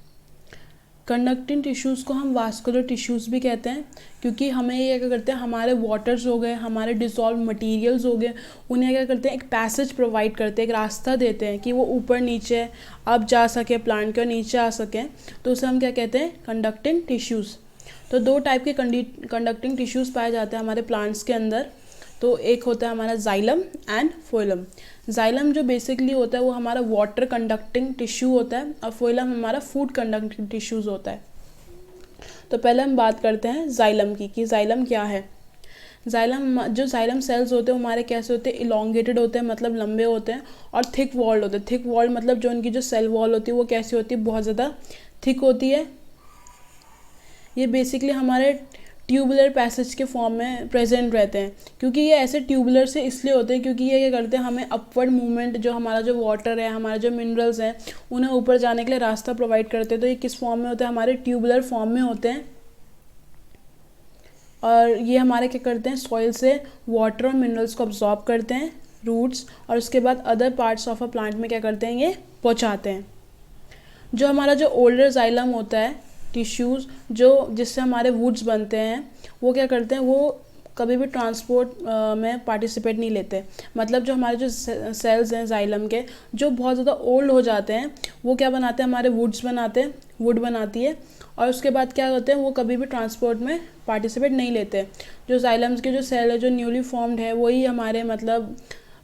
कंडक्टिंग टिश्यूज़ को हम वास्कुलर टिश्यूज़ भी कहते हैं, क्योंकि हमें ये क्या करते हैं, हमारे वाटर्स हो गए, हमारे डिसॉल्व मटेरियल्स हो गए, उन्हें क्या करते हैं, एक पैसेज प्रोवाइड करते हैं, एक रास्ता देते हैं कि वो ऊपर नीचे अब जा सके, प्लांट के नीचे आ सकें। तो उसे हम क्या कहते हैं, कंडक्टिंग टिश्यूज़। तो दो टाइप के कंडक्टिंग टिश्यूज़ पाए जाते हैं हमारे प्लांट्स के अंदर। तो एक होता है हमारा जाइलम एंड फोइलम। जाइलम जो बेसिकली होता है वो हमारा वाटर कंडक्टिंग टिश्यू होता है, और फोइलम हमारा फूड कंडक्टिंग टिश्यूज़ होता है। तो पहले हम बात करते हैं जाइलम की, कि जाइलम क्या है। जो जाइलम सेल्स होते हैं वो हमारे कैसे होते हैं, इलोंगेटेड होते हैं, मतलब लंबे होते हैं, और थिक वॉल्ड होते हैं। थिक वॉल्ड मतलब जो उनकी जो सेल वॉल होती है वो कैसी होती है, बहुत ज़्यादा थिक होती है। ये बेसिकली हमारे ट्यूबुलर पैसेज के फॉर्म में प्रेजेंट रहते हैं, क्योंकि ये ऐसे ट्यूबुलर से इसलिए होते हैं क्योंकि ये क्या करते हैं, हमें अपवर्ड मूवमेंट, जो हमारा जो वाटर है, हमारे जो मिनरल्स हैं, उन्हें ऊपर जाने के लिए रास्ता प्रोवाइड करते हैं। तो ये किस फॉर्म में होते हैं, हमारे ट्यूबुलर फॉर्म में होते हैं। और ये हमारे क्या करते हैं, सॉइल से वाटर और मिनरल्स को अब्जॉर्ब करते हैं, रूट्स, और उसके बाद other parts of a plant में क्या करते हैं, ये पहुँचाते हैं। जो हमारा जो ओल्डर जाइलम होता है, टिश्यूज़ जो जिससे हमारे वुड्स बनते हैं, वो क्या करते हैं, वो कभी भी ट्रांसपोर्ट में पार्टिसिपेट नहीं लेते। मतलब जो हमारे जो सेल्स हैं जाइलम के, जो बहुत ज़्यादा ओल्ड हो जाते हैं, वो क्या बनाते हैं, हमारे वुड्स बनाते हैं, वुड बनाती है, और उसके बाद क्या होते हैं, वो कभी भी ट्रांसपोर्ट में पार्टिसिपेट नहीं लेते। जो जाइलम्स के जो सेल है, जो न्यूली फॉर्म्ड है, वही हमारे मतलब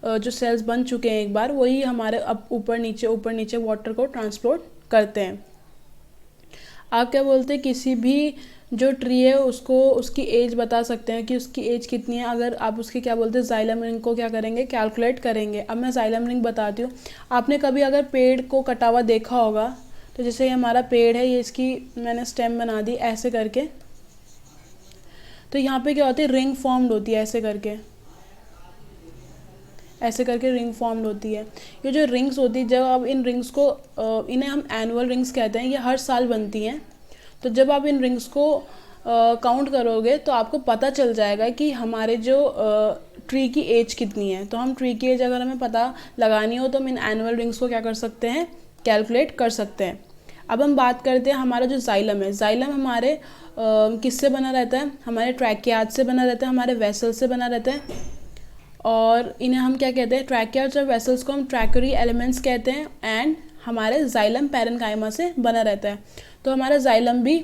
जो सेल्स बन चुके हैं एक बार, वही हमारे अब ऊपर नीचे वाटर को ट्रांसपोर्ट करते हैं। आप क्या बोलते हैं, किसी भी जो ट्री है उसको उसकी एज बता सकते हैं कि उसकी एज कितनी है, अगर आप उसकी क्या बोलते हैं, जाइलम रिंग को क्या करेंगे, कैलकुलेट करेंगे। अब मैं जाइलम रिंग बताती हूँ। आपने कभी अगर पेड़ को कटा हुआ देखा होगा, तो जैसे ये हमारा पेड़ है, ये इसकी मैंने स्टेम बना दी ऐसे करके, तो यहाँ पे क्या होती है, रिंग फॉर्म्ड होती है, ऐसे करके रिंग फॉर्म्ड होती है। ये जो रिंग्स होती है, जब आप इन रिंग्स को इन्हें हम एनुअल रिंग्स कहते हैं, ये हर साल बनती हैं। तो जब आप इन रिंग्स को काउंट करोगे तो आपको पता चल जाएगा कि हमारे जो ट्री की एज कितनी है। तो हम ट्री की एज अगर हमें पता लगानी हो तो हम इन एनुअल रिंग्स को क्या कर सकते हैं, कैलकुलेट कर सकते हैं। अब हम बात करते हैं हमारा जो जाइलम है। जाइलम हमारे किससे बना रहता है, हमारे ट्रैकियाज से बना रहता है, हमारे वेसल से बना रहता है। और इन्हें हम क्या कहते हैं, ट्रैकियाज और वेसल्स को हम ट्रैकरी एलिमेंट्स कहते हैं। एंड हमारे जाइलम पैरेन्काइमा से बना रहता है। तो हमारा जाइलम भी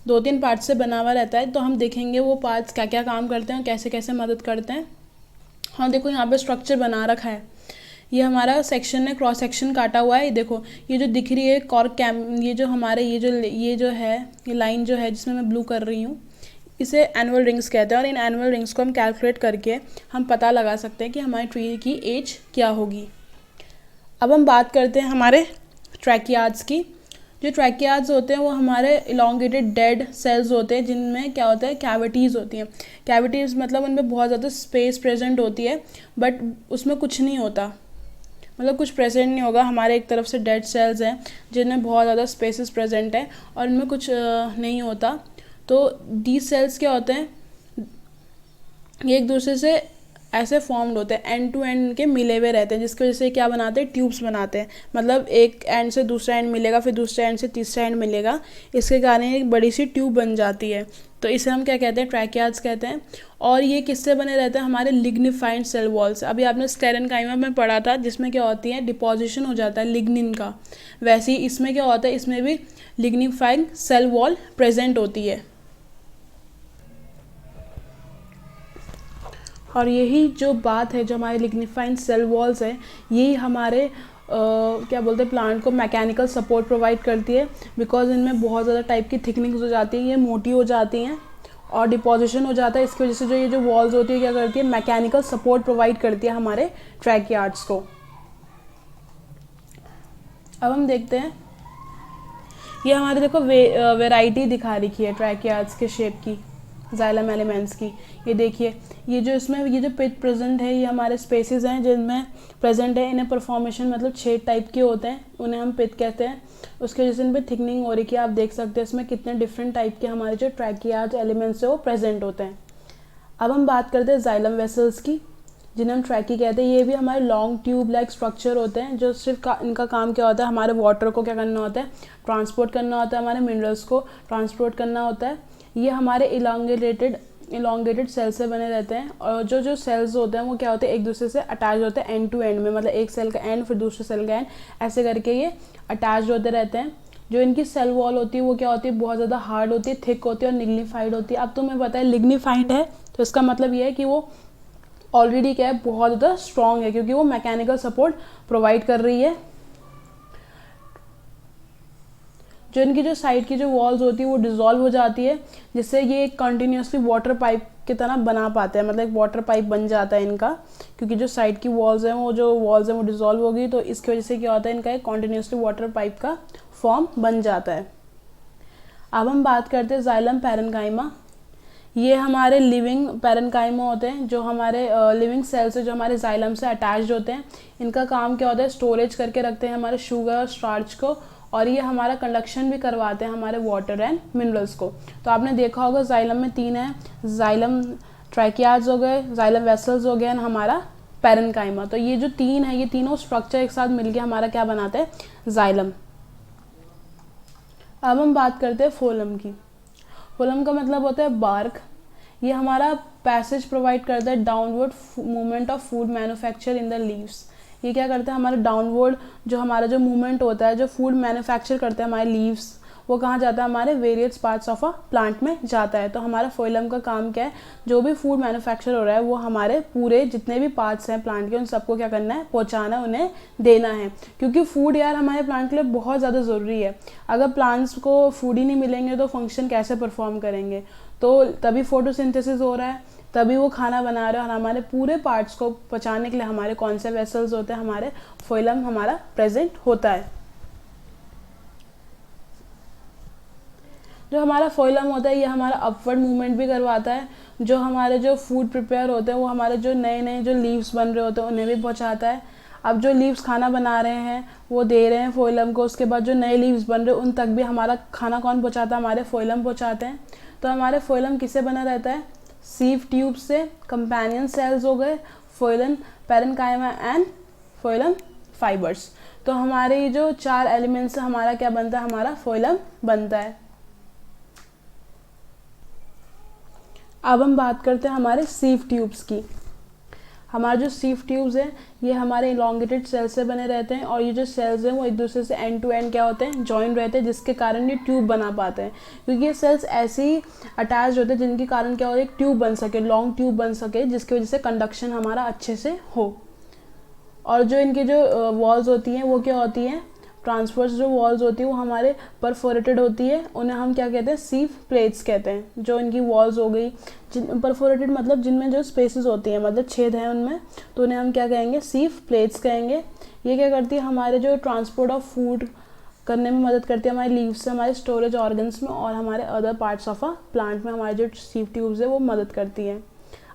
2-3 पार्ट से बना हुआ रहता है। तो हम देखेंगे वो पार्ट्स क्या क्या काम करते हैं और कैसे कैसे मदद करते हैं। हाँ देखो, यहाँ पे स्ट्रक्चर बना रखा है। ये हमारा सेक्शन है, क्रॉस सेक्शन काटा हुआ है। ये देखो, ये जो दिख रही है कॉर्क ये जो हमारे ये जो है, ये लाइन जो है जिसमें मैं ब्लू कर रही हूँ, इसे एनुअल रिंग्स कहते हैं। और इन एनुअल रिंग्स को हम कैलकुलेट करके हम पता लगा सकते हैं कि हमारी ट्री की एज क्या होगी। अब हम बात करते हैं हमारे ट्रैकियाड्स की। जो ट्रैकियाज होते हैं वो हमारे इलोंगेटेड डेड सेल्स होते हैं जिनमें क्या होता है, कैविटीज़ होती हैं। कैविटीज़ मतलब उनमें बहुत ज़्यादा स्पेस प्रेजेंट होती है, बट उसमें कुछ नहीं होता, मतलब कुछ प्रेजेंट नहीं होगा। हमारे एक तरफ से डेड सेल्स हैं जिनमें बहुत ज़्यादा स्पेसेस प्रेजेंट है और इनमें कुछ नहीं होता। तो डी सेल्स क्या होते हैं, ये एक दूसरे से ऐसे फॉर्म्ड होते हैं, एंड टू एंड के मिले हुए रहते हैं, जिसकी वजह से क्या बनाते हैं, ट्यूब्स बनाते हैं। मतलब एक एंड से दूसरा एंड मिलेगा, फिर दूसरे एंड से तीसरा एंड मिलेगा, इसके कारण एक बड़ी सी ट्यूब बन जाती है। तो इसे हम क्या कहते हैं, ट्रैकियाज कहते हैं। और ये किससे बने रहते हैं, हमारे लिग्निफाइड सेल वॉल से। अभी आपने स्टेरेनकाइमा में पढ़ा था जिसमें क्या होती है, डिपोजिशन हो जाता है लिग्निन का, वैसे ही इसमें क्या होता है, इसमें भी लिग्निफाइड सेल वॉल प्रेजेंट होती है। और यही जो बात है, जो हमारे लिग्निफाइड सेल वॉल्स है, यही हमारे क्या बोलते हैं, प्लांट को मैकेनिकल सपोर्ट प्रोवाइड करती है। बिकॉज इनमें बहुत ज़्यादा टाइप की थिकनिंग्स हो जाती हैं, ये मोटी हो जाती हैं और डिपोजिशन हो जाता है। इसकी वजह से जो ये जो वॉल्स होती है क्या करती है, मैकेनिकल सपोर्ट प्रोवाइड करती है हमारे ट्रैकियार्ड्स को। अब हम देखते हैं, ये हमारे देखो वेराइटी दिखा रखी है ट्रैकियार्ड्स के शेप की, जाइलम एलिमेंट्स की। ये देखिए, ये जो इसमें ये जो पिथ प्रेजेंट है, ये हमारे स्पेसेस हैं जिनमें प्रेजेंट है। इन्हें परफॉर्मेशन मतलब 6 टाइप के होते हैं, उन्हें हम पिथ कहते हैं। उसके वजह से इन पर थिकनिंग हो रही है, आप देख सकते हैं इसमें कितने डिफरेंट टाइप के हमारे जो ट्रैकियार्ड एलिमेंट्स है वो प्रेजेंट होते हैं। अब हम बात करते हैं जाइलम वेसल्स की, जिन्हें हम ट्रैकी कहते हैं। ये भी हमारे लॉन्ग ट्यूब लाइक स्ट्रक्चर होते हैं, जो सिर्फ इनका काम क्या होता है, हमारे वाटर को क्या करना होता है, ट्रांसपोर्ट करना होता है, हमारे मिनरल्स को ट्रांसपोर्ट करना होता है। ये हमारे इलांगेटेड सेल से बने रहते हैं। और जो सेल्स होते हैं वो क्या होते हैं, एक दूसरे से अटैच होते हैं एंड टू एंड में, मतलब एक सेल का एंड फिर दूसरे सेल का एंड, ऐसे करके ये अटैच होते रहते हैं। जो इनकी सेल वॉल होती है वो क्या होती है, बहुत ज़्यादा हार्ड होती है, थिक होती है और लिग्निफाइड होती है। अब तुम्हें पता है लिग्निफाइड है तो इसका मतलब ये है कि वो ऑलरेडी क्या है, बहुत ज़्यादा स्ट्रॉन्ग है, क्योंकि वो मैकेनिकल सपोर्ट प्रोवाइड कर रही है। जो इनकी जो साइड की जो वॉल्स होती है वो डिज़ोल्व हो जाती है, जिससे ये एक कंटिन्यूसली वाटर पाइप की तरह बना पाते हैं, मतलब एक वाटर पाइप बन जाता है इनका। क्योंकि जो साइड की वॉल्स हैं वो डिज़ोल्व होगी, तो इसकी वजह से क्या होता है, इनका एक कंटिन्यूसली वाटर पाइप का फॉर्म बन जाता है। अब हम बात करते हैं जाइलम पैरेन्काइमा। ये हमारे लिविंग पैरेन्काइमा होते हैं, जो हमारे लिविंग सेल से, जो हमारे जाइलम से अटैच्ड होते हैं। इनका काम क्या होता है, स्टोरेज करके रखते हैं हमारे शुगर और स्टार्च को, और ये हमारा कंडक्शन भी करवाते हैं हमारे वाटर एंड मिनरल्स को। तो आपने देखा होगा जाइलम में 3 है, जाइलम ट्रैकियार्ड्स हो गए, जाइलम वेसल्स हो गए, हमारा पैरेन्काइमा। तो ये जो 3 है, ये तीनों स्ट्रक्चर एक साथ मिलके हमारा क्या बनाते हैं, जाइलम। अब हम बात करते हैं फोलम की। फोलम का मतलब होता है बार्क। ये हमारा पैसेज प्रोवाइड करता है downward movement of food manufacture in the leaves. ये क्या करते हैं, हमारे डाउनवर्ड जो हमारा जो मूवमेंट होता है, जो फूड मैन्युफैक्चर करते हैं हमारे लीव्स, वो कहाँ जाता है, हमारे various parts of a plant में जाता है। तो हमारा फोइलम का काम क्या है, जो भी फूड मैन्युफैक्चर हो रहा है वो हमारे पूरे जितने भी पार्ट्स हैं प्लांट के, उन सबको क्या करना है, पहुँचाना, उन्हें देना है। क्योंकि फूड यार हमारे प्लांट के लिए बहुत ज़्यादा ज़रूरी है। अगर प्लांट्स को फूड ही नहीं मिलेंगे तो फंक्शन कैसे परफॉर्म करेंगे। तो तभी फोटोसिंथेसिस हो रहा है, तभी वो खाना बना रहे हैं, और हमारे पूरे पार्ट्स को पचाने के लिए हमारे कौन से वेसल्स होते हैं, हमारे फोइलम हमारा प्रेजेंट होता है। जो हमारा फोइलम होता है ये हमारा अपवर्ड मूवमेंट भी करवाता है। जो हमारे जो फूड प्रिपेयर होते हैं वो हमारे जो नए नए जो लीव्स बन रहे होते हैं उन्हें भी पहुंचाता है। अब जो लीव्स खाना बना रहे हैं वो दे रहे हैं फोइलम को, उसके बाद जो नए लीव्स बन रहे हैं उन तक भी हमारा खाना कौन पहुँचाता है, हमारे फोइलम पहुँचाते हैं। तो हमारे फोइलम किससे बना रहता है, सीव ट्यूब से। कंपेनियन सेल्स हो गए फोइलम, पैरेन्काइमा एंड फोइलम फाइबर्स। तो हमारे जो 4 एलिमेंट्स से हमारा क्या बनता है, हमारा फोइलम बनता है। अब हम बात करते हैं हमारे सीव ट्यूब्स की। हमारे जो सीव ट्यूब्स हैं ये हमारे इलोंगेटेड सेल्स से बने रहते हैं, और ये जो सेल्स हैं वो एक दूसरे से एंड टू एंड क्या होते हैं, जॉइन रहते हैं, जिसके कारण ये ट्यूब बना पाते हैं। क्योंकि ये सेल्स ऐसे ही अटैच होते हैं जिनके कारण क्या होता है, एक ट्यूब बन सके, लॉन्ग ट्यूब बन सके, जिसकी वजह से कंडक्शन हमारा अच्छे से हो। और जो इनके जो वॉल्स होती हैं वो क्या होती हैं, ट्रांसवर्स जो वॉल्स होती है वो हमारे परफोरेटेड होती है, उन्हें हम क्या कहते हैं, सीव प्लेट्स कहते हैं। जो इनकी वॉल्स हो गई, जिन परफोरेटेड मतलब जिनमें जो स्पेसेस होती हैं, मतलब छेद हैं उनमें, तो उन्हें हम क्या कहेंगे, सीव प्लेट्स कहेंगे। ये क्या करती है, हमारे जो ट्रांसपोर्ट ऑफ फूड करने में मदद करती है हमारे लीव्स से हमारे स्टोरेज ऑर्गन्स में और हमारे other parts of a plant में हमारे जो सीव ट्यूब्स है वो मदद करती हैं।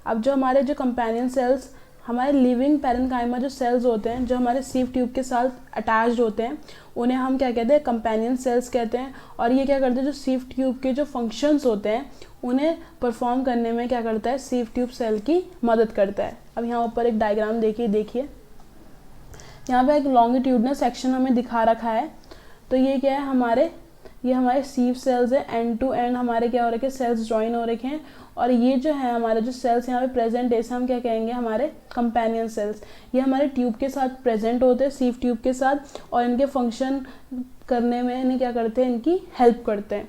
अब जो हमारे जो कंपेनियन सेल्स हमारे लिविंग पैरेन्काइमा जो सेल्स होते हैं जो हमारे सीव ट्यूब के साथ अटैच्ड होते हैं उन्हें हम क्या कहते हैं, कंपेनियन सेल्स कहते हैं। और ये क्या करते हैं, जो सीव ट्यूब के जो फंक्शंस होते हैं उन्हें परफॉर्म करने में क्या करता है, सीव ट्यूब सेल की मदद करता है। अब यहाँ ऊपर एक डायग्राम देखिए यहाँ पे एक लॉन्गिट्यूडनल सेक्शन हमें दिखा रखा है। तो ये क्या है, ये हमारे सीव सेल्स है, एंड टू एंड हमारे क्या हो रखे हैं, सेल्स ज्वाइन हो रखे हैं। और ये जो है हमारे जो सेल्स यहाँ पे प्रेजेंट है इसे हम क्या कहेंगे, हमारे कंपेनियन सेल्स। ये हमारे ट्यूब के साथ प्रेजेंट होते हैं, सीव ट्यूब के साथ, और इनके फंक्शन करने में इन्हें क्या करते हैं, इनकी हेल्प करते हैं।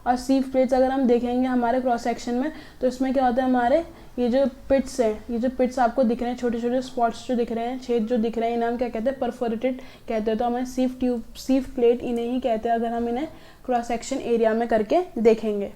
और सीव प्लेट्स अगर हम देखेंगे हमारे क्रॉस सेक्शन में तो इसमें क्या होता है, हमारे ये जो पिट्स हैं, ये जो पिट्स आपको दिख रहे हैं, छोटे छोटे स्पॉट्स जो दिख रहे हैं, छेद जो दिख रहे हैं, इन्हें हम क्या कहते हैं, परफोरेटेड कहते हैं। तो हमें सीव प्लेट इन्हें ही कहते हैं अगर हम इन्हें क्रॉस सेक्शन एरिया में करके देखेंगे।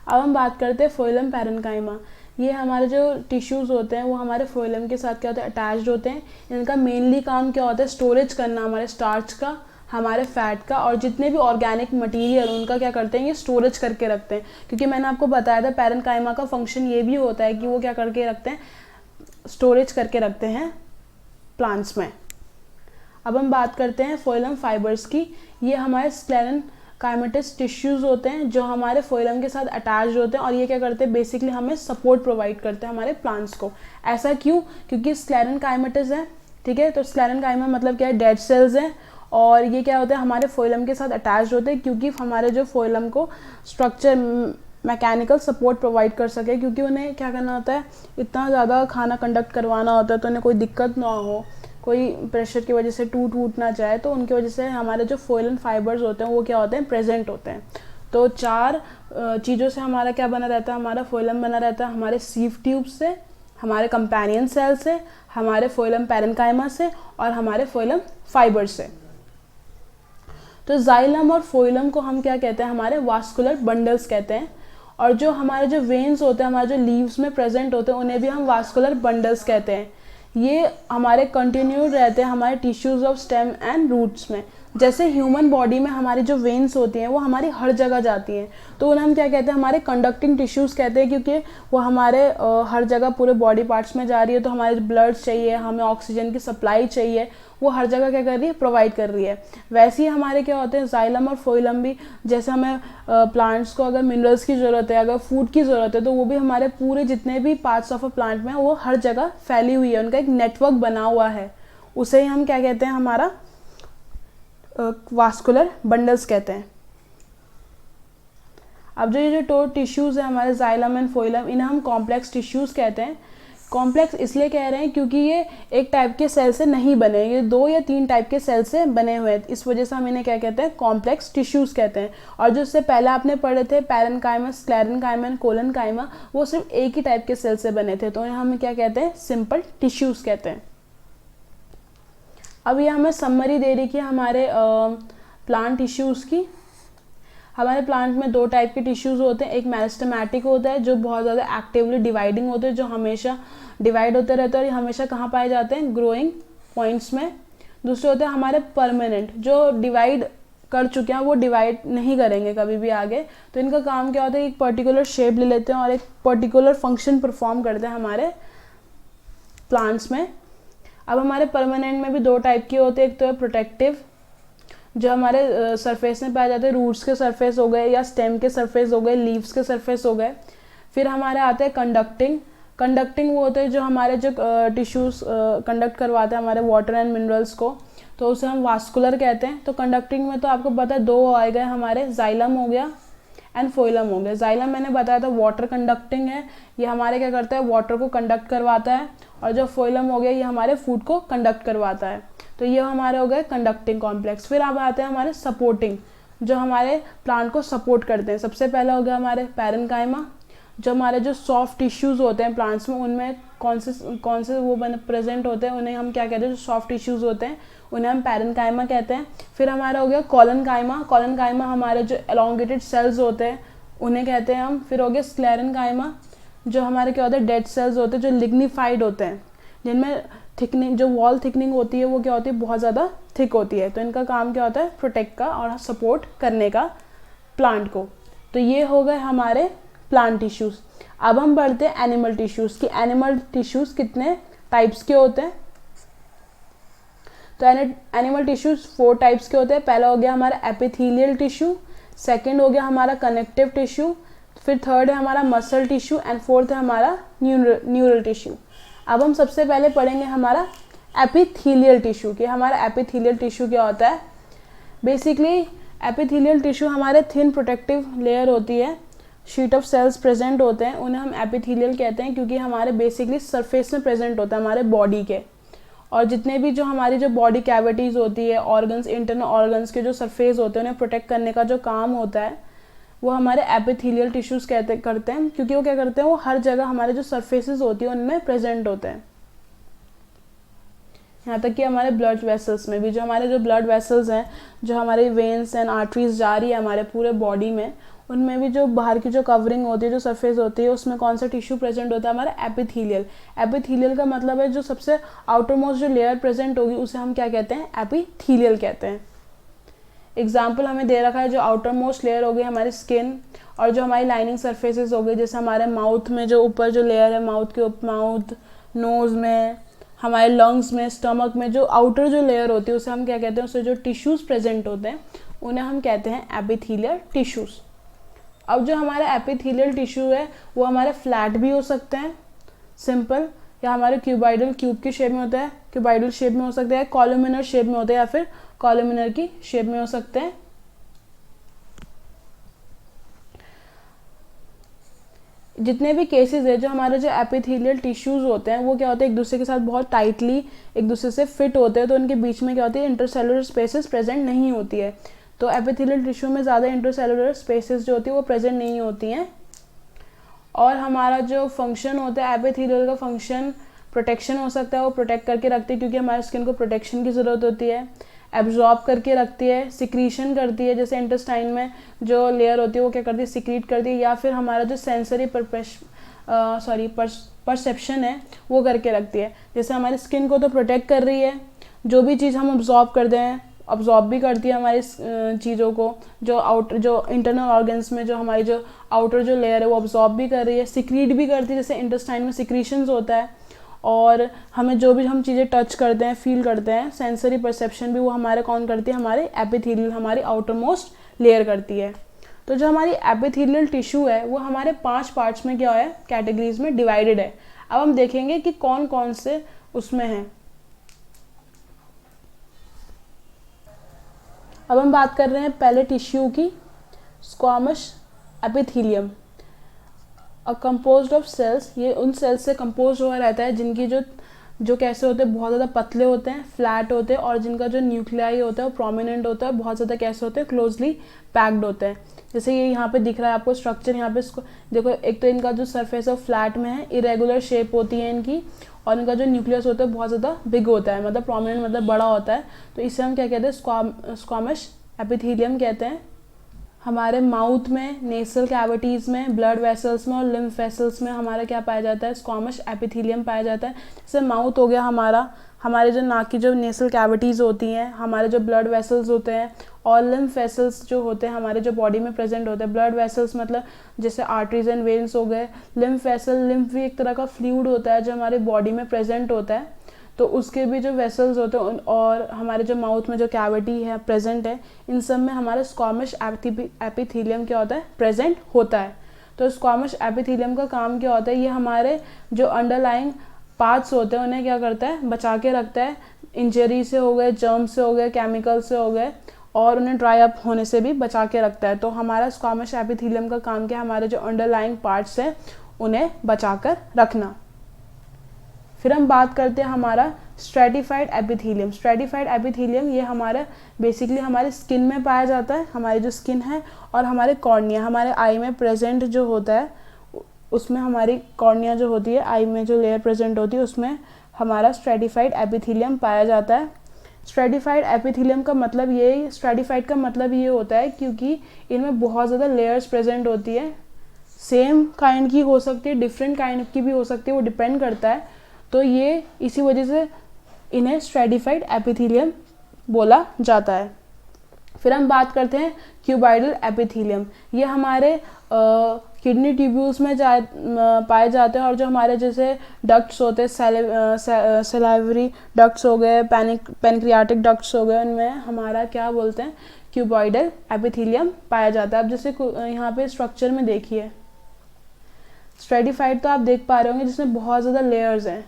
अब हम बात करते हैं फोइलम पैरेन्काइमा। ये हमारे जो टिश्यूज़ होते हैं वो हमारे फोइलम के साथ क्या होता है, अटैच्ड होते हैं। इनका मेनली काम क्या होता है, स्टोरेज करना हमारे स्टार्च का, हमारे फैट का, और जितने भी ऑर्गेनिक मटेरियल उनका क्या करते हैं, ये स्टोरेज करके रखते हैं। क्योंकि मैंने आपको बताया था पैरेन्काइमा का फंक्शन ये भी होता है कि वो क्या करके रखते हैं, स्टोरेज करके रखते हैं प्लांट्स में। अब हम बात करते हैं फोइलम फाइबर्स की। ये हमारे स्क्लेरन काइमेटिस टिश्यूज़ होते हैं जो हमारे फोइलम के साथ अटैच्ड होते हैं, और ये क्या करते हैं, बेसिकली हमें सपोर्ट प्रोवाइड करते हैं हमारे प्लांट्स को। ऐसा क्यों, क्योंकि स्क्लेरन काइमेटिस है, ठीक है। तो स्क्लेरन काइमा मतलब क्या है, डेड सेल्स हैं, और ये क्या होता है, हमारे फोइलम के साथ अटैच्ड होते हैं क्योंकि हमारे जो फोइलम को स्ट्रक्चर मैकेनिकल सपोर्ट प्रोवाइड कर सके। क्योंकि उन्हें क्या करना होता है, इतना ज़्यादा खाना कंडक्ट करवाना होता है तो उन्हें कोई दिक्कत ना हो, कोई प्रेशर की वजह से टूट ना जाए, तो उनकी वजह से हमारे जो फोइलन फाइबर्स होते हैं वो क्या होते हैं, प्रेजेंट होते हैं। तो 4 चीज़ों से हमारा क्या बना रहता है, हमारा फोइलम बना रहता है, हमारे सीव ट्यूब से, हमारे कंपेनियन सेल से, हमारे फोइलम पैरेन्काइमा से, और हमारे फोइलम फाइबर से। तो जाइलम और फोइलम को हम क्या कहते हैं, हमारे वास्कुलर बंडल्स कहते हैं। और जो हमारे जो वेन्स होते हैं, हमारे जो लीव्स में प्रेजेंट होते हैं, उन्हें भी हम वास्कुलर बंडल्स कहते हैं। ये हमारे कंटिन्यूड रहते हैं हमारे tissues of stem and roots में। जैसे ह्यूमन बॉडी में हमारी जो वेन्स होती हैं वो हमारी हर जगह जाती हैं, तो उन्हें हम क्या कहते हैं, हमारे कंडक्टिंग टिश्यूज़ कहते हैं। क्योंकि वो हमारे हर जगह पूरे बॉडी पार्ट्स में जा रही है, तो हमारे ब्लड चाहिए, हमें ऑक्सीजन की सप्लाई चाहिए, वो हर जगह क्या कर रही है, प्रोवाइड कर रही है। वैसे ही हमारे क्या होते हैं, जाइलम और फोइलम भी, जैसे हमें प्लांट्स को अगर मिनरल्स की ज़रूरत है, अगर फूड की ज़रूरत है, तो वो भी हमारे पूरे जितने भी पार्ट्स ऑफ अ प्लांट में वो हर जगह फैली हुई है, उनका एक नेटवर्क बना हुआ है। उसे ही हम क्या कहते हैं, हमारा वास्कुलर बंडल्स कहते हैं। अब जो ये जो टिश्यूज़ है हमारे जाइलम एंड फोइलम, इन्हें हम कॉम्प्लेक्स टिश्यूज़ कहते हैं। कॉम्प्लेक्स इसलिए कह रहे हैं क्योंकि ये एक टाइप के सेल से नहीं बने, ये 2 या 3 टाइप के सेल से बने हुए हैं, इस वजह से हम इन्हें क्या कहते हैं, कॉम्प्लेक्स टिश्यूज़ कहते हैं। और जो इससे पहले आपने पढ़े थे पैरेन्काइमा, स्क्लेरेन्काइमा एंड कोलेन्काइमा, वो सिर्फ एक ही टाइप के सेल से बने थे, तो हम क्या कहते हैं, सिंपल टिश्यूज़ कहते हैं। अब ये हमें समरी दे रही कि हमारे प्लांट टिश्यूज़ की। हमारे प्लांट में 2 टाइप के टिश्यूज़ होते हैं, एक मेरिस्टेमेटिक होता है जो बहुत ज़्यादा एक्टिवली डिवाइडिंग होते हैं, जो हमेशा डिवाइड होते रहते हैं, और ये हमेशा कहाँ पाए जाते हैं, ग्रोइंग पॉइंट्स में। दूसरे होते हैं हमारे परमानेंट, जो डिवाइड कर चुके हैं, वो डिवाइड नहीं करेंगे कभी भी आगे। तो इनका काम क्या होता है, एक पर्टिकुलर शेप ले लेते हैं और एक पर्टिकुलर फंक्शन परफॉर्म करते हैं हमारे प्लांट्स में। अब हमारे परमानेंट में भी 2 टाइप के होते हैं, एक तो है प्रोटेक्टिव, जो हमारे सरफेस में पाए जाते हैं, रूट्स के सरफेस हो गए या स्टेम के सरफेस हो गए, लीव्स के सरफेस हो गए। फिर हमारे आते हैं कंडक्टिंग वो होते हैं जो हमारे जो टिश्यूज़ कंडक्ट करवाते हैं हमारे वाटर एंड मिनरल्स को, तो उसे हम वास्कुलर कहते हैं। तो कंडक्टिंग में तो आपको पता है 2 आए गए हमारे, जाइलम हो गया एंड फोइलम हो गया। जाइलम मैंने बताया था वाटर कंडक्टिंग है, ये हमारे क्या करता है, वाटर को कंडक्ट करवाता है। और जो फोइलम हो गया ये हमारे फूड को कंडक्ट करवाता है। तो ये हमारे हो गए कंडक्टिंग कॉम्प्लेक्स। फिर अब आते हैं हमारे सपोर्टिंग, जो हमारे प्लांट को सपोर्ट करते हैं। सबसे पहला हो गया हमारे पैरेन्काइमा, जो हमारे जो सॉफ्ट टिश्यूज़ होते हैं प्लांट्स में, उनमें कौन से वो प्रेजेंट होते हैं, उन्हें हम क्या कहते हैं, जो सॉफ्ट टिश्यूज़ होते हैं उन्हें हम पैरेन्काइमा कहते हैं। फिर हमारा हो गया कोलेन्काइमा हमारे जो एलोंगेटेड सेल्स होते हैं उन्हें कहते हैं हम। फिर हो गया स्क्लेरेन्काइमा, जो हमारे क्या होते हैं, डेड सेल्स होते हैं जो लिग्निफाइड होते हैं, जिनमें थिकनिंग, जो वॉल थिकनिंग होती है वो क्या होती है, बहुत ज़्यादा थिक होती है। तो इनका काम क्या होता है, प्रोटेक्ट का और सपोर्ट करने का प्लांट को। तो ये हो गए हमारे प्लांट टिश्यूज़। अब हम बढ़ते हैं एनिमल टिश्यूज़ कि एनिमल टिश्यूज़ कितने टाइप्स के होते हैं। तो एनिमल टिश्यूज़ 4 टाइप्स के होते हैं। पहला हो गया हमारा एपिथेलियल टिश्यू, सेकंड हो गया हमारा कनेक्टिव टिश्यू, फिर थर्ड है हमारा मसल टिश्यू एंड फोर्थ है हमारा न्यूरल टिश्यू। अब हम सबसे पहले पढ़ेंगे हमारा एपिथेलियल टिश्यू कि हमारा एपिथेलियल टिश्यू क्या होता है। बेसिकली एपिथेलियल टिश्यू हमारे थिन प्रोटेक्टिव लेयर होती है, शीट ऑफ सेल्स प्रेजेंट होते हैं, उन्हें हम एपिथेलियल कहते हैं क्योंकि हमारे बेसिकली सरफेस में प्रेजेंट होता है हमारे बॉडी के। और जितने भी जो हमारी जो बॉडी कैविटीज़ होती है, ऑर्गन्स, इंटरनल ऑर्गन्स के जो सरफेस होते हैं उन्हें प्रोटेक्ट करने का जो काम होता है वो हमारे एपिथेलियल टिश्यूज़ करते हैं क्योंकि वो क्या करते हैं, वो हर जगह हमारे जो सरफेसेस होती है उनमें प्रेजेंट होते हैं। यहाँ तक कि हमारे ब्लड वेसल्स में भी, जो हमारे जो ब्लड वेसल्स हैं, जो हमारे वेन्स एंड आर्टरीज जा रही है हमारे पूरे बॉडी में, उनमें भी जो बाहर की जो कवरिंग होती है, जो सरफेस होती है, उसमें कौन सा टिश्यू प्रेजेंट होता है, हमारा एपिथेलियल। एपिथेलियल का मतलब है जो सबसे आउटर मोस्ट जो लेयर प्रेजेंट होगी उसे हम क्या कहते हैं, एपिथेलियल कहते हैं। एग्जाम्पल हमें दे रखा है, जो आउटर मोस्ट लेयर हो गई हमारी स्किन, और जो हमारी लाइनिंग सरफेसेस हो गई, जैसे हमारे माउथ में जो ऊपर जो लेयर है, माउथ, नोज में, हमारे लंग्स में, स्टमक में जो आउटर जो लेयर होती है उसे हम क्या कहते हैं, उससे जो टिश्यूज़ प्रेजेंट होते हैं उन्हें हम कहते हैं एपिथेलियल टिश्यूज़। अब जो हमारा एपिथेलियल टिश्यू है वो हमारे फ्लैट भी हो सकते हैं, सिंपल, या हमारे क्यूब की शेप में होता है, क्यूबाइडल शेप में हो सकता है, कॉलमिनर शेप में होता है, या फिर कॉलमिनर की शेप में हो सकते हैं। जितने भी केसेस है, जो हमारे जो एपिथेलियल टिश्यूज़ होते हैं वो क्या होते हैं, एक दूसरे के साथ बहुत टाइटली एक दूसरे से फिट होते हैं, तो उनके बीच में क्या होती है, इंटरसेलुलर स्पेसेस प्रेजेंट नहीं होती है। तो एपिथेलियल टिश्यू में ज़्यादा इंटरसेलुलर स्पेसेस जो होती है वो प्रेजेंट नहीं होती हैं। और हमारा जो फंक्शन होता है एपिथेलियल का, फंक्शन प्रोटेक्शन हो सकता है, वो प्रोटेक्ट करके रखती है क्योंकि हमारे स्किन को प्रोटेक्शन की ज़रूरत होती है, एब्जॉर्ब करके रखती है, सिक्रीशन करती है, जैसे इंटेस्टाइन में जो लेयर होती है वो क्या करती है, सिक्रीट करती है, या फिर हमारा जो सेंसरी परसेप्शन है वो करके रखती है। जैसे हमारी स्किन को तो प्रोटेक्ट कर रही है, जो भी चीज़ हम ऑब्जॉर्ब करते हैं ऑब्जॉर्ब भी करती है हमारी चीज़ों को, जो इंटरनल ऑर्गन्स में जो हमारी जो आउटर जो लेयर है वो ऑब्जॉर्ब भी कर रही है, सिक्रीट भी करती है, जैसे इंटेस्टाइन में सिक्रीशंस होता है। और हमें जो भी हम चीज़ें टच करते हैं, फील करते हैं, सेंसरी परसेप्शन भी वो हमारे कौन करती है, हमारे एपिथेलियल, हमारी आउटर मोस्ट लेयर करती है। तो जो हमारी एपिथेलियल टिश्यू है वो हमारे 5 पार्ट्स में क्या है, कैटेगरीज में डिवाइडेड है। अब हम देखेंगे कि कौन कौन से उसमें हैं। अब हम बात कर रहे हैं पहले टिश्यू की, squamous epithelium, composed of cells. ये उन सेल्स से कंपोज हुआ रहता है जिनकी जो कैसे होते हैं, बहुत ज़्यादा पतले होते हैं, फ्लैट होते हैं, और जिनका जो न्यूक्लियाई होता है वो प्रोमिनेंट होता है, बहुत ज़्यादा कैसे होते हैं, क्लोजली पैक्ड होते हैं। जैसे ये यहाँ पे दिख रहा है आपको स्ट्रक्चर, यहाँ पे इसको देखो, एक तो इनका जो सरफेस है फ्लैट में है, इरेगुलर शेप होती है इनकी, और इनका जो न्यूक्लियस होता है बहुत ज़्यादा बिग होता है, मतलब प्रोमिनेंट मतलब बड़ा होता है। तो इसे हम क्या कहते हैं, स्क्वामस एपिथेलियम कहते हैं। हमारे माउथ में, नेसल कैविटीज़ में, ब्लड वेसल्स में और लिम्फ वेसल्स में हमारा क्या पाया जाता है, स्क्वामस एपिथेलियम पाया जाता है। जैसे माउथ हो गया हमारे जो नाक की जो नेसल कैविटीज़ होती हैं, हमारे जो ब्लड वेसल्स होते हैं, और लिम्फ वेसल्स जो होते हैं हमारे जो बॉडी में प्रेजेंट होते हैं। ब्लड वेसल्स मतलब जैसे आर्टरीज एंड वेन्स हो गए। लिम्फ लिम्फ भी एक तरह का फ्लूइड होता है जो हमारी बॉडी में प्रेजेंट होता है, तो उसके भी जो वेसल्स होते हैं, और हमारे जो माउथ में जो कैविटी है प्रेजेंट है, इन सब में हमारा स्क्वामस एपिथेलियम क्या होता है, प्रेजेंट होता है। तो स्क्वामस एपिथेलियम का काम क्या होता है, ये हमारे जो अंडरलाइंग पार्ट्स होते हैं उन्हें क्या करता है, बचा के रखता है, इंजरी से हो गए, जर्म से हो गए, केमिकल से हो गए, और उन्हें ड्राई अप होने से भी बचा के रखता है। तो हमारा स्क्वामस एपिथेलियम का काम क्या है, हमारे जो अंडरलाइंग पार्ट्स हैं उन्हें बचा कर रखना। फिर हम बात करते हैं हमारा स्ट्रेटिफाइड एपिथेलियम। स्ट्रेटिफाइड एपिथेलियम ये हमारा बेसिकली हमारे स्किन में पाया जाता है, हमारी जो स्किन है, और हमारे कॉर्निया, हमारे आई में प्रेजेंट जो होता है, उसमें हमारी कॉर्निया जो होती है, आई में जो लेयर प्रेजेंट होती है, उसमें हमारा स्ट्रेटिफाइड एपिथेलियम पाया जाता है। स्ट्रेटिफाइड एपिथेलियम का मतलब स्ट्रेटिफाइड का मतलब ये होता है क्योंकि इनमें बहुत ज़्यादा लेयर्स प्रेजेंट होती है, सेम काइंड की हो सकती है, डिफरेंट काइंड की भी हो सकती है, वो डिपेंड करता है। तो ये इसी वजह से इन्हें स्ट्रेटिफाइड एपिथेलियम बोला जाता है। फिर हम बात करते हैं क्यूबॉइडल एपिथेलियम। ये हमारे किडनी ट्यूब्यूल्स में पाए जाते हैं, और जो हमारे जैसे डक्ट्स होते हैं, सलाइवरी डक्ट्स हो गए, पैनक्रियाटिक डक्ट्स हो गए, उनमें हमारा क्या बोलते हैं क्यूबॉइडल एपिथेलियम पाया जाता है। अब जैसे यहाँ पे स्ट्रक्चर में देखिए, स्ट्रेटिफाइड तो आप देख पा रहे होंगे जिसमें बहुत ज़्यादा लेयर्स हैं,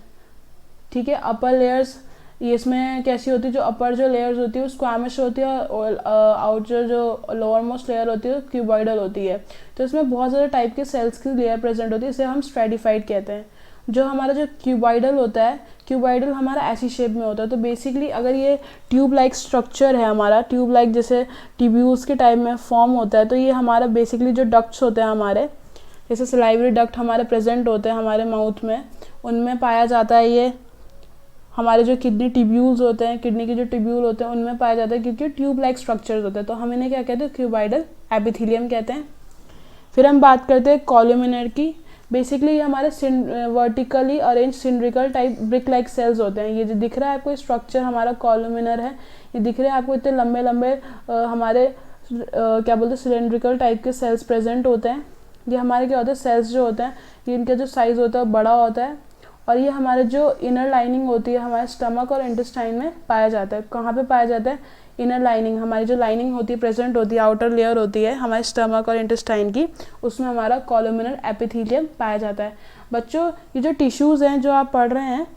ठीक है। अपर लेयर्स ये इसमें कैसी होती है, जो अपर जो लेयर्स होती है वो स्क्वैमिश होती है, और आउटर जो लोअर मोस्ट लेयर होती है वो क्यूबॉइडल होती है। तो इसमें बहुत ज़्यादा टाइप के सेल्स की लेयर प्रेजेंट होती है, इसे हम स्ट्रेटिफाइड कहते हैं। जो हमारा जो क्यूबॉइडल होता है, क्यूबॉइडल हमारा ऐसी शेप में होता है। तो बेसिकली अगर ये ट्यूब लाइक स्ट्रक्चर है हमारा, ट्यूब लाइक जैसे ट्यूब्यूल्स के टाइप में फॉर्म होता है, तो ये हमारा बेसिकली जो डक्ट्स होते हैं हमारे, जैसे सलाइवरी डक्ट हमारे प्रेजेंट होते हैं हमारे माउथ में, उनमें पाया जाता है। ये हमारे जो किडनी ट्यूब्यूल्स होते हैं, किडनी के जो ट्यूब्यूल होते हैं, उनमें पाया जाता है, क्योंकि ट्यूब लाइक स्ट्रक्चर्स होते हैं। तो हम इन्हें क्या कहते हैं, क्यूबॉइडल एपिथेलियम कहते हैं। फिर हम बात करते हैं कॉलुमिनर की। बेसिकली ये हमारे vertically arrange cylindrical type brick like cells होते हैं। ये जो दिख रहा है आपको स्ट्रक्चर हमारा कॉलुमिनर है, ये दिख रहे हैं आपको इतने लंबे लंबे हमारे क्या बोलते हैं सिलिंड्रिकल टाइप के सेल्स प्रेजेंट होते हैं। ये हमारे क्या होते हैं सेल्स जो होते हैं, ये इनका जो साइज़ होता है बड़ा होता है, और ये हमारे जो इनर लाइनिंग होती है हमारे स्टमक और इंटेस्टाइन में पाया जाता है। कहाँ पे पाया जाता है, इनर लाइनिंग, हमारी जो लाइनिंग होती है प्रेजेंट होती है, आउटर लेयर होती है हमारे स्टमक और इंटेस्टाइन की, उसमें हमारा कॉलुमिनर एपिथेलियम पाया जाता है। बच्चों ये जो टिश्यूज़ हैं जो आप पढ़ रहे हैं,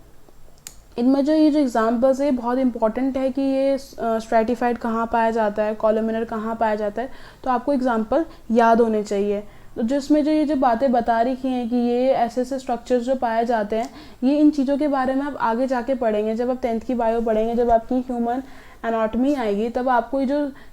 इनमें जो ये जो एग्जांपल्स है बहुत इंपॉर्टेंट है कि ये स्ट्रेटिफाइड कहाँ पाया जाता है, कॉलुमिनर कहाँ पाया जाता है, तो आपको एग्जांपल याद होने चाहिए। तो जिसमें जो ये जो बातें बता रखी हैं कि ये ऐसे ऐसे स्ट्रक्चर्स जो पाए जाते हैं, ये इन चीज़ों के बारे में आप आगे जाके पढ़ेंगे। जब आप 10th की बायो पढ़ेंगे, जब आपकी ह्यूमन एनाटॉमी आएगी, तब आपको ये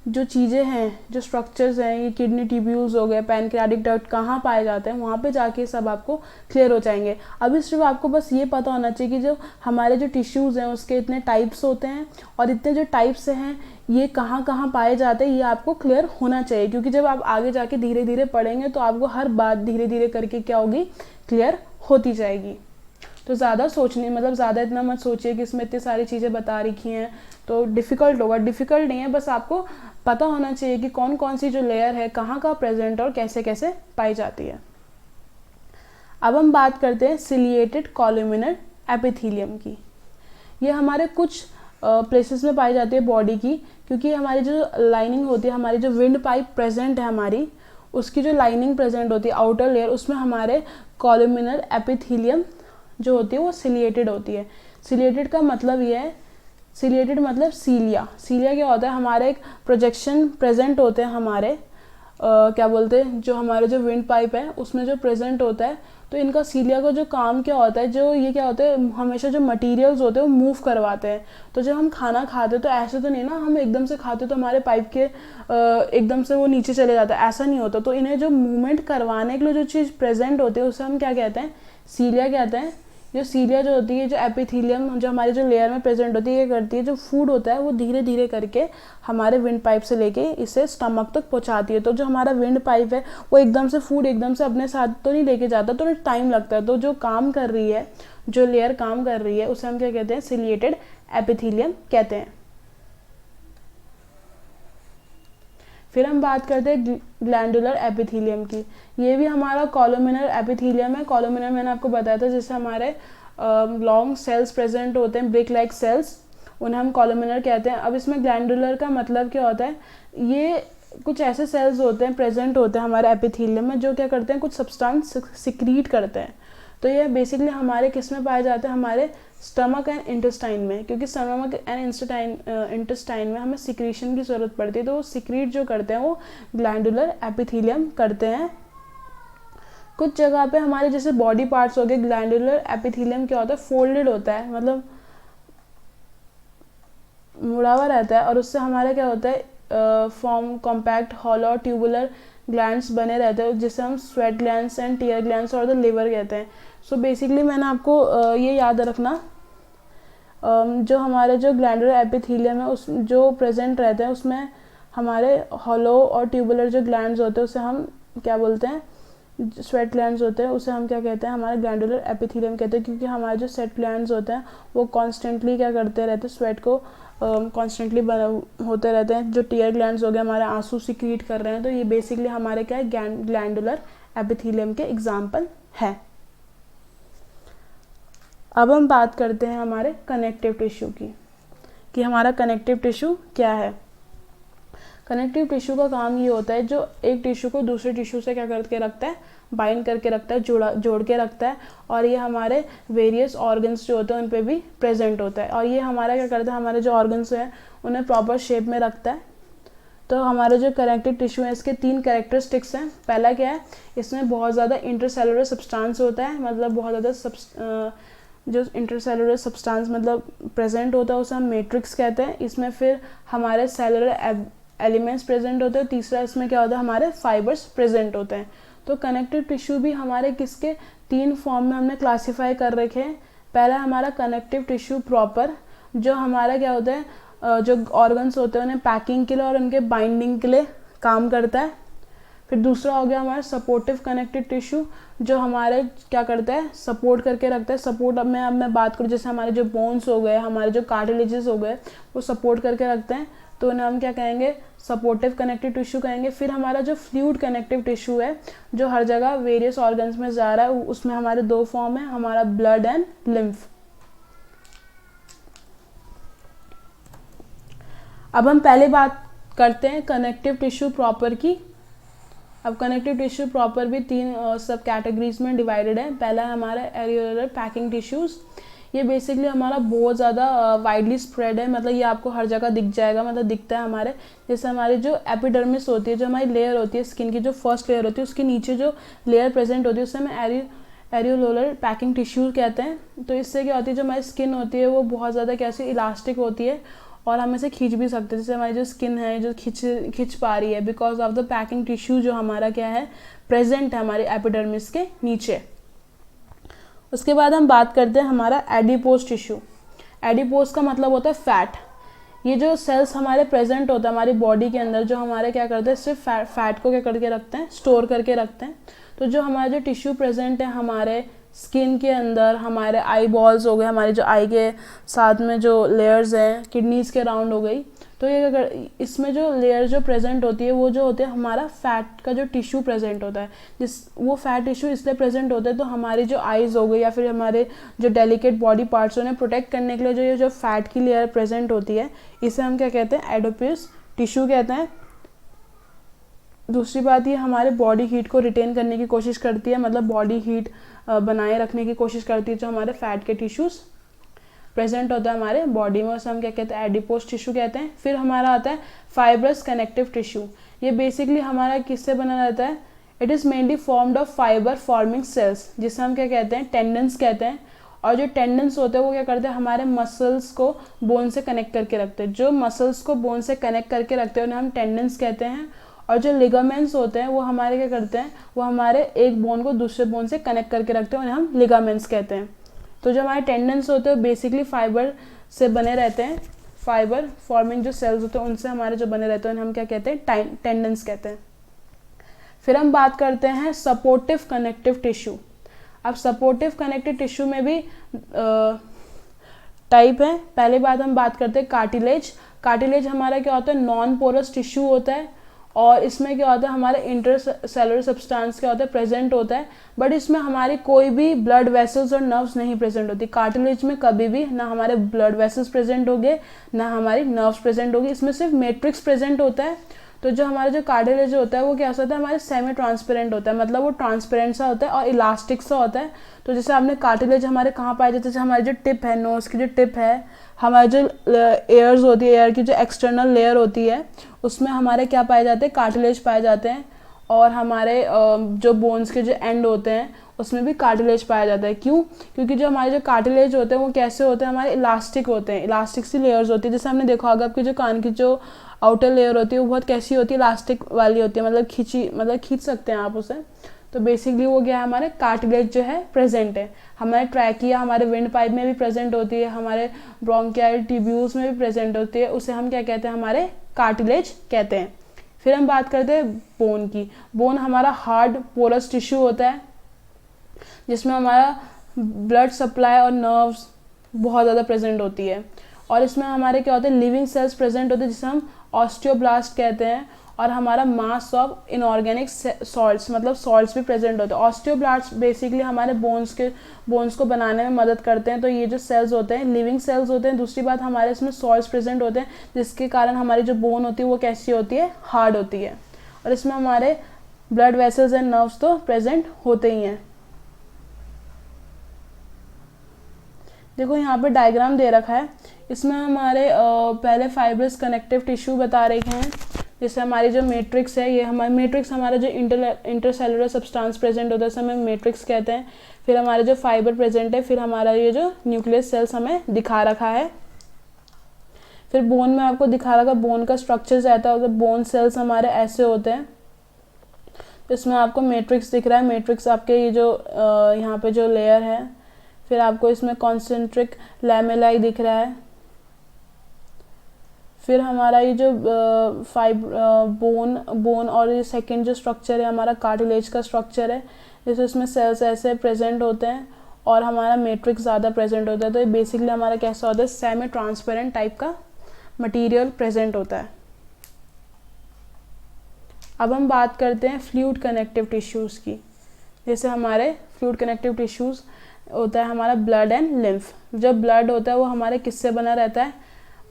जो चीज़ें हैं, जो स्ट्रक्चर्स हैं, ये किडनी ट्यूब्यूल्स हो गए, पैनक्रियाटिक डक्ट कहाँ पाए जाते हैं, वहाँ पे जाके सब आपको क्लियर हो जाएंगे। अभी सिर्फ आपको बस ये पता होना चाहिए कि जो हमारे जो टिश्यूज़ हैं उसके इतने टाइप्स होते हैं, और इतने जो टाइप्स हैं ये कहाँ कहाँ पाए जाते हैं, ये आपको क्लियर होना चाहिए। क्योंकि जब आप आगे जाके धीरे धीरे पढ़ेंगे तो आपको हर बात धीरे धीरे करके क्या होगी, क्लियर होती जाएगी। तो ज़्यादा सोचने मतलब ज़्यादा इतना मत सोचिए कि इसमें इतनी सारी चीज़ें बता रखी हैं तो डिफ़िकल्ट होगा। डिफ़िकल्ट नहीं है, बस आपको पता होना चाहिए कि कौन कौन सी जो लेयर है कहाँ कहाँ प्रेजेंट और कैसे कैसे पाई जाती है। अब हम बात करते हैं सिलिएटेड कॉलुमिनर एपिथेलियम की। ये हमारे कुछ प्लेसेस में पाई जाती है बॉडी की, क्योंकि हमारी जो लाइनिंग होती है, हमारी जो विंड पाइप प्रेजेंट है हमारी, उसकी जो लाइनिंग प्रेजेंट होती है आउटर लेयर, उसमें हमारे कॉलुमिनर एपिथेलियम जो होती है वो सिलिएटेड होती है। सिलिएटेड का मतलब ये है, सिलिएटेड मतलब सीलिया। सीलिया क्या होता है, हमारे एक प्रोजेक्शन प्रेजेंट होते हैं हमारे क्या बोलते हैं, जो हमारे जो विंड पाइप है उसमें जो प्रेजेंट होता है। तो इनका सीलिया का जो काम क्या होता है, जो ये क्या होता है, हमेशा जो मटेरियल्स होते हैं वो मूव करवाते हैं। तो जब हम खाना खाते तो ऐसे तो नहीं ना हम एकदम से खाते तो हमारे पाइप के एकदम से वो नीचे चले जाता है, ऐसा नहीं होता। तो इन्हें जो मूवमेंट करवाने के लिए जो चीज़ प्रेजेंट होती है उसे हम क्या कहते हैं, सीलिया कहते हैं। जो सीलिया जो होती है, जो एपिथेलियम जो हमारे जो लेयर में प्रेजेंट होती है, ये करती है जो फूड होता है वो धीरे धीरे करके हमारे विंड पाइप से लेके इसे स्टमक तक पहुंचाती है। तो जो हमारा विंड पाइप है वो एकदम से फूड एकदम से अपने साथ तो नहीं लेके जाता, तो टाइम लगता है। तो जो काम कर रही है, जो लेयर काम कर रही है, उसे हम क्या कहते हैं, सिलिएटेड एपिथेलियम कहते हैं। फिर हम बात करते हैं ग्लैंडुलर एपिथेलियम की। ये भी हमारा कॉलुमिनर एपिथेलियम है। कॉलुमिनर मैंने आपको बताया था, जैसे हमारे लॉन्ग सेल्स प्रेजेंट होते हैं, ब्रिक लाइक सेल्स, उन्हें हम कॉलुमिनर कहते हैं। अब इसमें ग्लैंडुलर का मतलब क्या होता है, ये कुछ ऐसे सेल्स होते हैं प्रेजेंट होते हैं हमारे एपिथेलियम में जो क्या करते हैं, कुछ सब्सटेंस सिक्रीट करते हैं। तो ये बेसिकली हमारे किस में पाए जाते हैं, हमारे स्टमक एंड इंटेस्टाइन में, क्योंकि स्टमक एंड इंटेस्टाइन में हमें सिक्रीशन की ज़रूरत पड़ती है। तो वो सिक्रीट जो करते हैं वो ग्लैंडुलर एपिथेलियम करते हैं। कुछ जगह पे हमारे जैसे बॉडी पार्ट्स हो गए, ग्लैंडुलर एपिथेलियम क्या होता है, फोल्डेड होता है, मतलब मुड़ा हुआ रहता है, और उससे हमारा क्या होता है, form compact hollow tubular glands बने रहते हैं, जिसे हम sweat glands and tear glands और द लिवर कहते हैं। सो बेसिकली मैंने आपको ये याद रखना, जो हमारे जो ग्लैंडुलर एपिथेलियम है उस जो प्रेजेंट रहते हैं उसमें हमारे हॉलो और ट्यूबुलर जो ग्लैंड्स होते हैं उसे हम क्या बोलते हैं, स्वेट ग्लैंड्स होते हैं उसे हम क्या कहते हैं, हमारे ग्लैंडुलर एपिथेलियम कहते हैं, क्योंकि हमारे जो स्वेट ग्लैंड्स होते हैं वो कॉन्स्टेंटली क्या करते रहते हैं, स्वेट को कॉन्स्टेंटली होते रहते हैं। जो टीयर ग्लैंड्स हो गए हमारे आंसू सिक्रीट कर रहे हैं, तो ये बेसिकली हमारे क्या है, ग्लैंडुलर एपिथेलियम के एग्जाम्पल है। अब हम बात करते हैं हमारे कनेक्टिव टिश्यू की, कि हमारा कनेक्टिव टिश्यू क्या है। कनेक्टिव टिश्यू का काम ये होता है, जो एक टिश्यू को दूसरे टिश्यू से क्या करके रखता है, बाइंड करके रखता है, जोड़ के रखता है, और ये हमारे वेरियस ऑर्गन्स जो होते हैं उन पे भी प्रेजेंट होता है। और ये हमारा क्या करता है, हमारे जो ऑर्गन्स हैं उन्हें प्रॉपर शेप में रखता है। तो हमारे जो कनेक्टिव टिश्यू है इसके 3 कैरेक्टरिस्टिक्स हैं। पहला क्या है, इसमें बहुत ज़्यादा इंटरसेलुलर सब्सटेंस होता है, मतलब बहुत ज़्यादा जो इंटरसेलुलर सब्सटेंस मतलब प्रेजेंट होता है उसे हम मैट्रिक्स कहते हैं। इसमें फिर हमारे सेलुलर एलिमेंट्स प्रेजेंट होते हैं। तीसरा इसमें क्या होता है, हमारे फाइबर्स प्रेजेंट होते हैं। तो कनेक्टिव टिश्यू भी हमारे किसके 3 फॉर्म में हमने क्लासीफाई कर रखे हैं। पहला हमारा कनेक्टिव टिश्यू प्रॉपर, जो हमारा क्या होता है, जो ऑर्गन्स होते हैं उन्हें पैकिंग के लिए और उनके बाइंडिंग के लिए काम करता है। फिर दूसरा हो गया हमारा सपोर्टिव कनेक्टिव टिश्यू, जो हमारे क्या करता है, सपोर्ट करके रखता है। सपोर्ट अब मैं बात करूँ, जैसे हमारे जो बोन्स हो गए, हमारे जो कार्टिलेजेस हो गए, वो सपोर्ट करके रखते हैं, तो उन्हें हम क्या कहेंगे, सपोर्टिव कनेक्टिव टिश्यू कहेंगे। फिर हमारा जो फ्लूइड कनेक्टिव टिश्यू है, जो हर जगह वेरियस ऑर्गन्स में जा रहा है, उसमें हमारे 2 फॉर्म है, हमारा ब्लड एंड लिम्फ। अब हम पहले बात करते हैं कनेक्टिव टिश्यू प्रॉपर की। अब कनेक्टिव टिश्यू प्रॉपर भी 3 सब कैटेगरीज में डिवाइडेड है। पहला है हमारा एरियोलर पैकिंग टिश्यूज़। ये बेसिकली हमारा बहुत ज़्यादा वाइडली स्प्रेड है, मतलब ये आपको हर जगह दिख जाएगा, मतलब दिखता है हमारे। जैसे हमारी जो एपिडर्मिस होती है, जो हमारी लेयर होती है स्किन की, जो फर्स्ट लेयर होती है, उसके नीचे जो लेयर प्रेजेंट होती है उसे हमें एरियोलर पैकिंग टिश्यू कहते हैं। तो इससे क्या होती है, जो हमारी स्किन होती है वो बहुत ज़्यादा कैसी इलास्टिक होती है, और हम इसे खींच भी सकते हैं। जैसे हमारी जो स्किन है जो खींच पा रही है, because of the packing tissue जो हमारा क्या है, प्रेजेंट है हमारी एपिडर्मिस के नीचे। उसके बाद हम बात करते हैं हमारा एडिपोज टिश्यू। एडिपोज का मतलब होता है फैट। ये जो सेल्स हमारे प्रेजेंट होता है हमारी बॉडी के अंदर, जो हमारे क्या करते हैं, सिर्फ फैट को क्या करके रखते हैं, स्टोर करके रखते हैं। तो जो हमारे जो टिश्यू प्रेजेंट है हमारे स्किन के अंदर, हमारे आई बॉल्स हो गए, हमारे जो आई के साथ में जो लेयर्स हैं, किडनीज के राउंड हो गई, तो ये इसमें जो लेयर जो प्रेजेंट होती है वो जो होते हैं हमारा फैट का जो टिश्यू प्रेजेंट होता है। वो फैट टिश्यू इसलिए प्रेजेंट होता है, तो हमारी जो आईज हो गई या फिर हमारे जो डेलिकेट बॉडी पार्ट्स उन्हें प्रोटेक्ट करने के लिए जो फैट की लेयर प्रेजेंट होती है, इसे हम क्या कहते हैं, एडिपोज टिश्यू कहते हैं। दूसरी बात, ये हमारे बॉडी हीट को रिटेन करने की कोशिश करती है, मतलब बॉडी हीट बनाए रखने की कोशिश करती है। जो हमारे फैट के टिश्यूज़ प्रेजेंट होता है हमारे बॉडी में, उसे हम क्या कहते हैं, एडिपोज टिश्यू कहते हैं। फिर हमारा आता है फाइब्रस कनेक्टिव टिश्यू। ये बेसिकली हमारा किससे बना रहता है, it is mainly formed of fibre forming sales, जिसे हम क्या कहते हैं, टेंडन्स कहते हैं। और जो टेंडन्स होते हैं वो क्या करते हैं, हमारे मसल्स को बोन से कनेक्ट करके रखते हैं। जो मसल्स को बोन से कनेक्ट करके रखते हैं उन्हें हम टेंडन्स कहते हैं। और जो लिगामेंट्स होते हैं वो हमारे क्या करते हैं, वो हमारे एक बोन को दूसरे बोन से कनेक्ट करके रखते हैं, उन्हें हम लिगामेंट्स कहते हैं। तो जो हमारे टेंडन्स होते हैं बेसिकली फाइबर से बने रहते हैं, फाइबर फॉर्मिंग जो सेल्स होते हैं उनसे हमारे जो बने रहते हैं उन्हें हम क्या कहते हैं, टेंडन्स कहते हैं। फिर हम बात करते हैं सपोर्टिव कनेक्टिव टिश्यू। अब सपोर्टिव कनेक्टिव टिश्यू में भी टाइप है। पहले बात हम बात करते हैं कार्टिलेज। कार्टिलेज हमारा क्या होता है, नॉन पोरस टिश्यू होता है, और इसमें क्या होता है, हमारे इंटरसेलुलर सब्सटेंस क्या होता है, प्रेजेंट होता है। बट इसमें हमारी कोई भी ब्लड वेसल्स और नर्व्स नहीं प्रेजेंट होती। कार्टिलेज में कभी भी ना हमारे ब्लड वेसल्स प्रेजेंट होंगे, ना हमारी नर्व्स प्रेजेंट होगी, इसमें सिर्फ मैट्रिक्स प्रेजेंट होता है। तो जो हमारा जो कार्टिलेज होता है वो क्या होता है, हमारे सेमी ट्रांसपेरेंट होता है, मतलब वो ट्रांसपेरेंट सा होता है और इलास्टिक सा होता है। तो जैसे आपने कार्टिलेज हमारे कहाँ पाए जाते हैं, जैसे हमारी जो टिप है, नोज की जो टिप है, हमारी जो एयर्स होती है, एयर की जो एक्सटर्नल लेयर होती है, उसमें हमारे क्या पाए जाते हैं, कार्टिलेज पाए जाते हैं। और हमारे जो बोन्स के जो एंड होते हैं उसमें भी कार्टिलेज पाया जाता है। क्यों? क्योंकि जो हमारे जो कार्टिलेज होते हैं वो कैसे होते हैं, हमारे इलास्टिक होते हैं, इलास्टिक सी लेयर्स होती है। जैसे हमने देखा होगा आपकी जो कान की जो आउटर लेयर होती है वो बहुत कैसी होती है, इलास्टिक वाली होती है, मतलब खींच सकते हैं आप उसे। तो बेसिकली वो क्या है, हमारे कार्टिलेज जो है प्रेजेंट है। हमारे ट्रैकिया, हमारे विंड पाइप में भी प्रेजेंट होती है, हमारे ब्रोंकियल ट्यूब्यूल्स में भी प्रेजेंट होती है, उसे हम क्या कहते हैं, हमारे कार्टिलेज कहते हैं। फिर हम बात करते हैं बोन की। बोन हमारा हार्ड पोरस टिश्यू होता है जिसमें हमारा ब्लड सप्लाई और नर्व्स बहुत ज़्यादा प्रेजेंट होती है, और इसमें हमारे क्या होते हैं, लिविंग सेल्स प्रेजेंट होते हैं जिसे हम ऑस्टियोब्लास्ट कहते हैं, और हमारा मास ऑफ इनऑर्गेनिक सॉल्ट्स मतलब सॉल्ट्स भी प्रेजेंट होते हैं। ऑस्टियोब्लास्ट बेसिकली हमारे बोन्स को बनाने में मदद करते हैं। तो ये जो सेल्स होते हैं लिविंग सेल्स होते हैं। दूसरी बात, हमारे इसमें सॉल्ट्स प्रेजेंट होते हैं जिसके कारण हमारी जो बोन होती है वो कैसी होती है, हार्ड होती है, और इसमें हमारे ब्लड वेसल्स एंड नर्व्स तो प्रेजेंट होते ही हैं। देखो यहाँ पे डायग्राम दे रखा है, इसमें हमारे पहले फाइब्रस कनेक्टिव टिश्यू बता रखे हैं, जैसे हमारी जो मैट्रिक्स है, ये हमारी मैट्रिक्स हमारा जो इंटरसेलुलर सब्सटेंस प्रेजेंट होता है उसे हमें मैट्रिक्स कहते हैं। फिर हमारे जो फाइबर प्रेजेंट है, फिर हमारा ये जो न्यूक्लियस सेल्स हमें दिखा रखा है। फिर बोन में आपको दिखा रखा बोन का स्ट्रक्चर रहता है, बोन सेल्स हमारे ऐसे होते हैं। तो इसमें आपको मैट्रिक्स दिख रहा है, मैट्रिक्स आपके ये जो यहाँ पे जो लेयर है, फिर आपको इसमें कॉन्सेंट्रिक लैमेलाई दिख रहा है। फिर हमारा ये जो बोन और ये सेकंड जो स्ट्रक्चर है हमारा कार्टिलेज का स्ट्रक्चर है, जैसे इसमें सेल्स ऐसे प्रेजेंट होते हैं और हमारा मैट्रिक्स ज़्यादा प्रेजेंट होता है। तो ये बेसिकली हमारा कैसा होता है, सेमी ट्रांसपेरेंट टाइप का मटेरियल प्रेजेंट होता है। अब हम बात करते हैं फ्लूइड कनेक्टिव टिश्यूज़ की। जैसे हमारे फ्लूइड कनेक्टिव टिश्यूज़ होता है हमारा ब्लड एंड लिम्फ। जब ब्लड होता है वो हमारे किससे बना रहता है,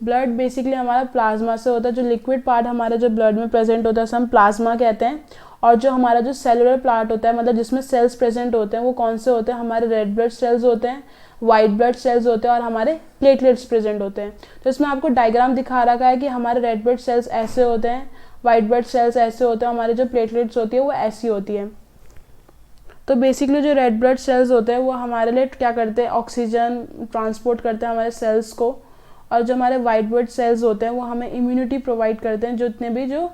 ब्लड बेसिकली हमारा प्लाज्मा से होता है। जो लिक्विड पार्ट हमारे जो ब्लड में प्रेजेंट होता है उसे हम प्लाज्मा कहते हैं, और जो हमारा जो सेलुलर पार्ट होता है मतलब जिसमें सेल्स प्रेजेंट होते हैं वो कौन से होते हैं, हमारे रेड ब्लड सेल्स होते हैं, वाइट ब्लड सेल्स होते हैं और हमारे प्लेटलेट्स प्रेजेंट होते हैं। तो इसमें आपको डायग्राम दिखा रखा है कि हमारे रेड ब्लड सेल्स ऐसे होते हैं, वाइट ब्लड सेल्स ऐसे होते हैं, हमारी जो प्लेटलेट्स होती है वो ऐसी होती है। तो बेसिकली जो रेड ब्लड सेल्स होते हैं वो हमारे लिए क्या करते हैं, ऑक्सीजन ट्रांसपोर्ट करते हैं हमारे सेल्स को, और जो हमारे वाइट ब्लड सेल्स होते हैं वो हमें इम्यूनिटी प्रोवाइड करते हैं। जितने भी जो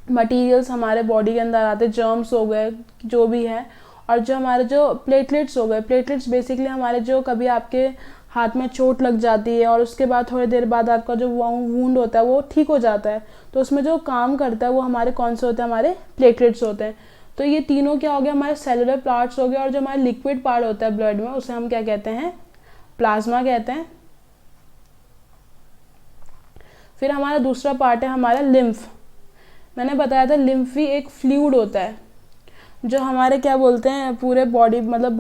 मटेरियल्स हमारे बॉडी के अंदर आते हैं, जर्म्स हो गए जो भी है, और जो हमारे जो प्लेटलेट्स हो गए, प्लेटलेट्स बेसिकली हमारे जो कभी आपके हाथ में चोट लग जाती है और उसके बाद थोड़ी देर बाद आपका जो वूंड होता है वो ठीक हो जाता है, तो उसमें जो काम करता है वो हमारे कौन से होते हैं, हमारे प्लेटलेट्स होते हैं। तो ये तीनों क्या हो गया, हमारे सेलुलर पार्ट्स हो गए, और जो हमारे लिक्विड पार्ट होता है ब्लड में उसे हम क्या कहते हैं, प्लाज्मा कहते हैं। फिर हमारा दूसरा पार्ट है हमारा लिम्फ। मैंने बताया था लिम्फ भी एक फ्लूइड होता है जो हमारे क्या बोलते हैं पूरे बॉडी मतलब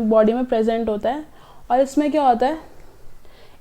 बॉडी में प्रेजेंट होता है। और इसमें क्या होता है,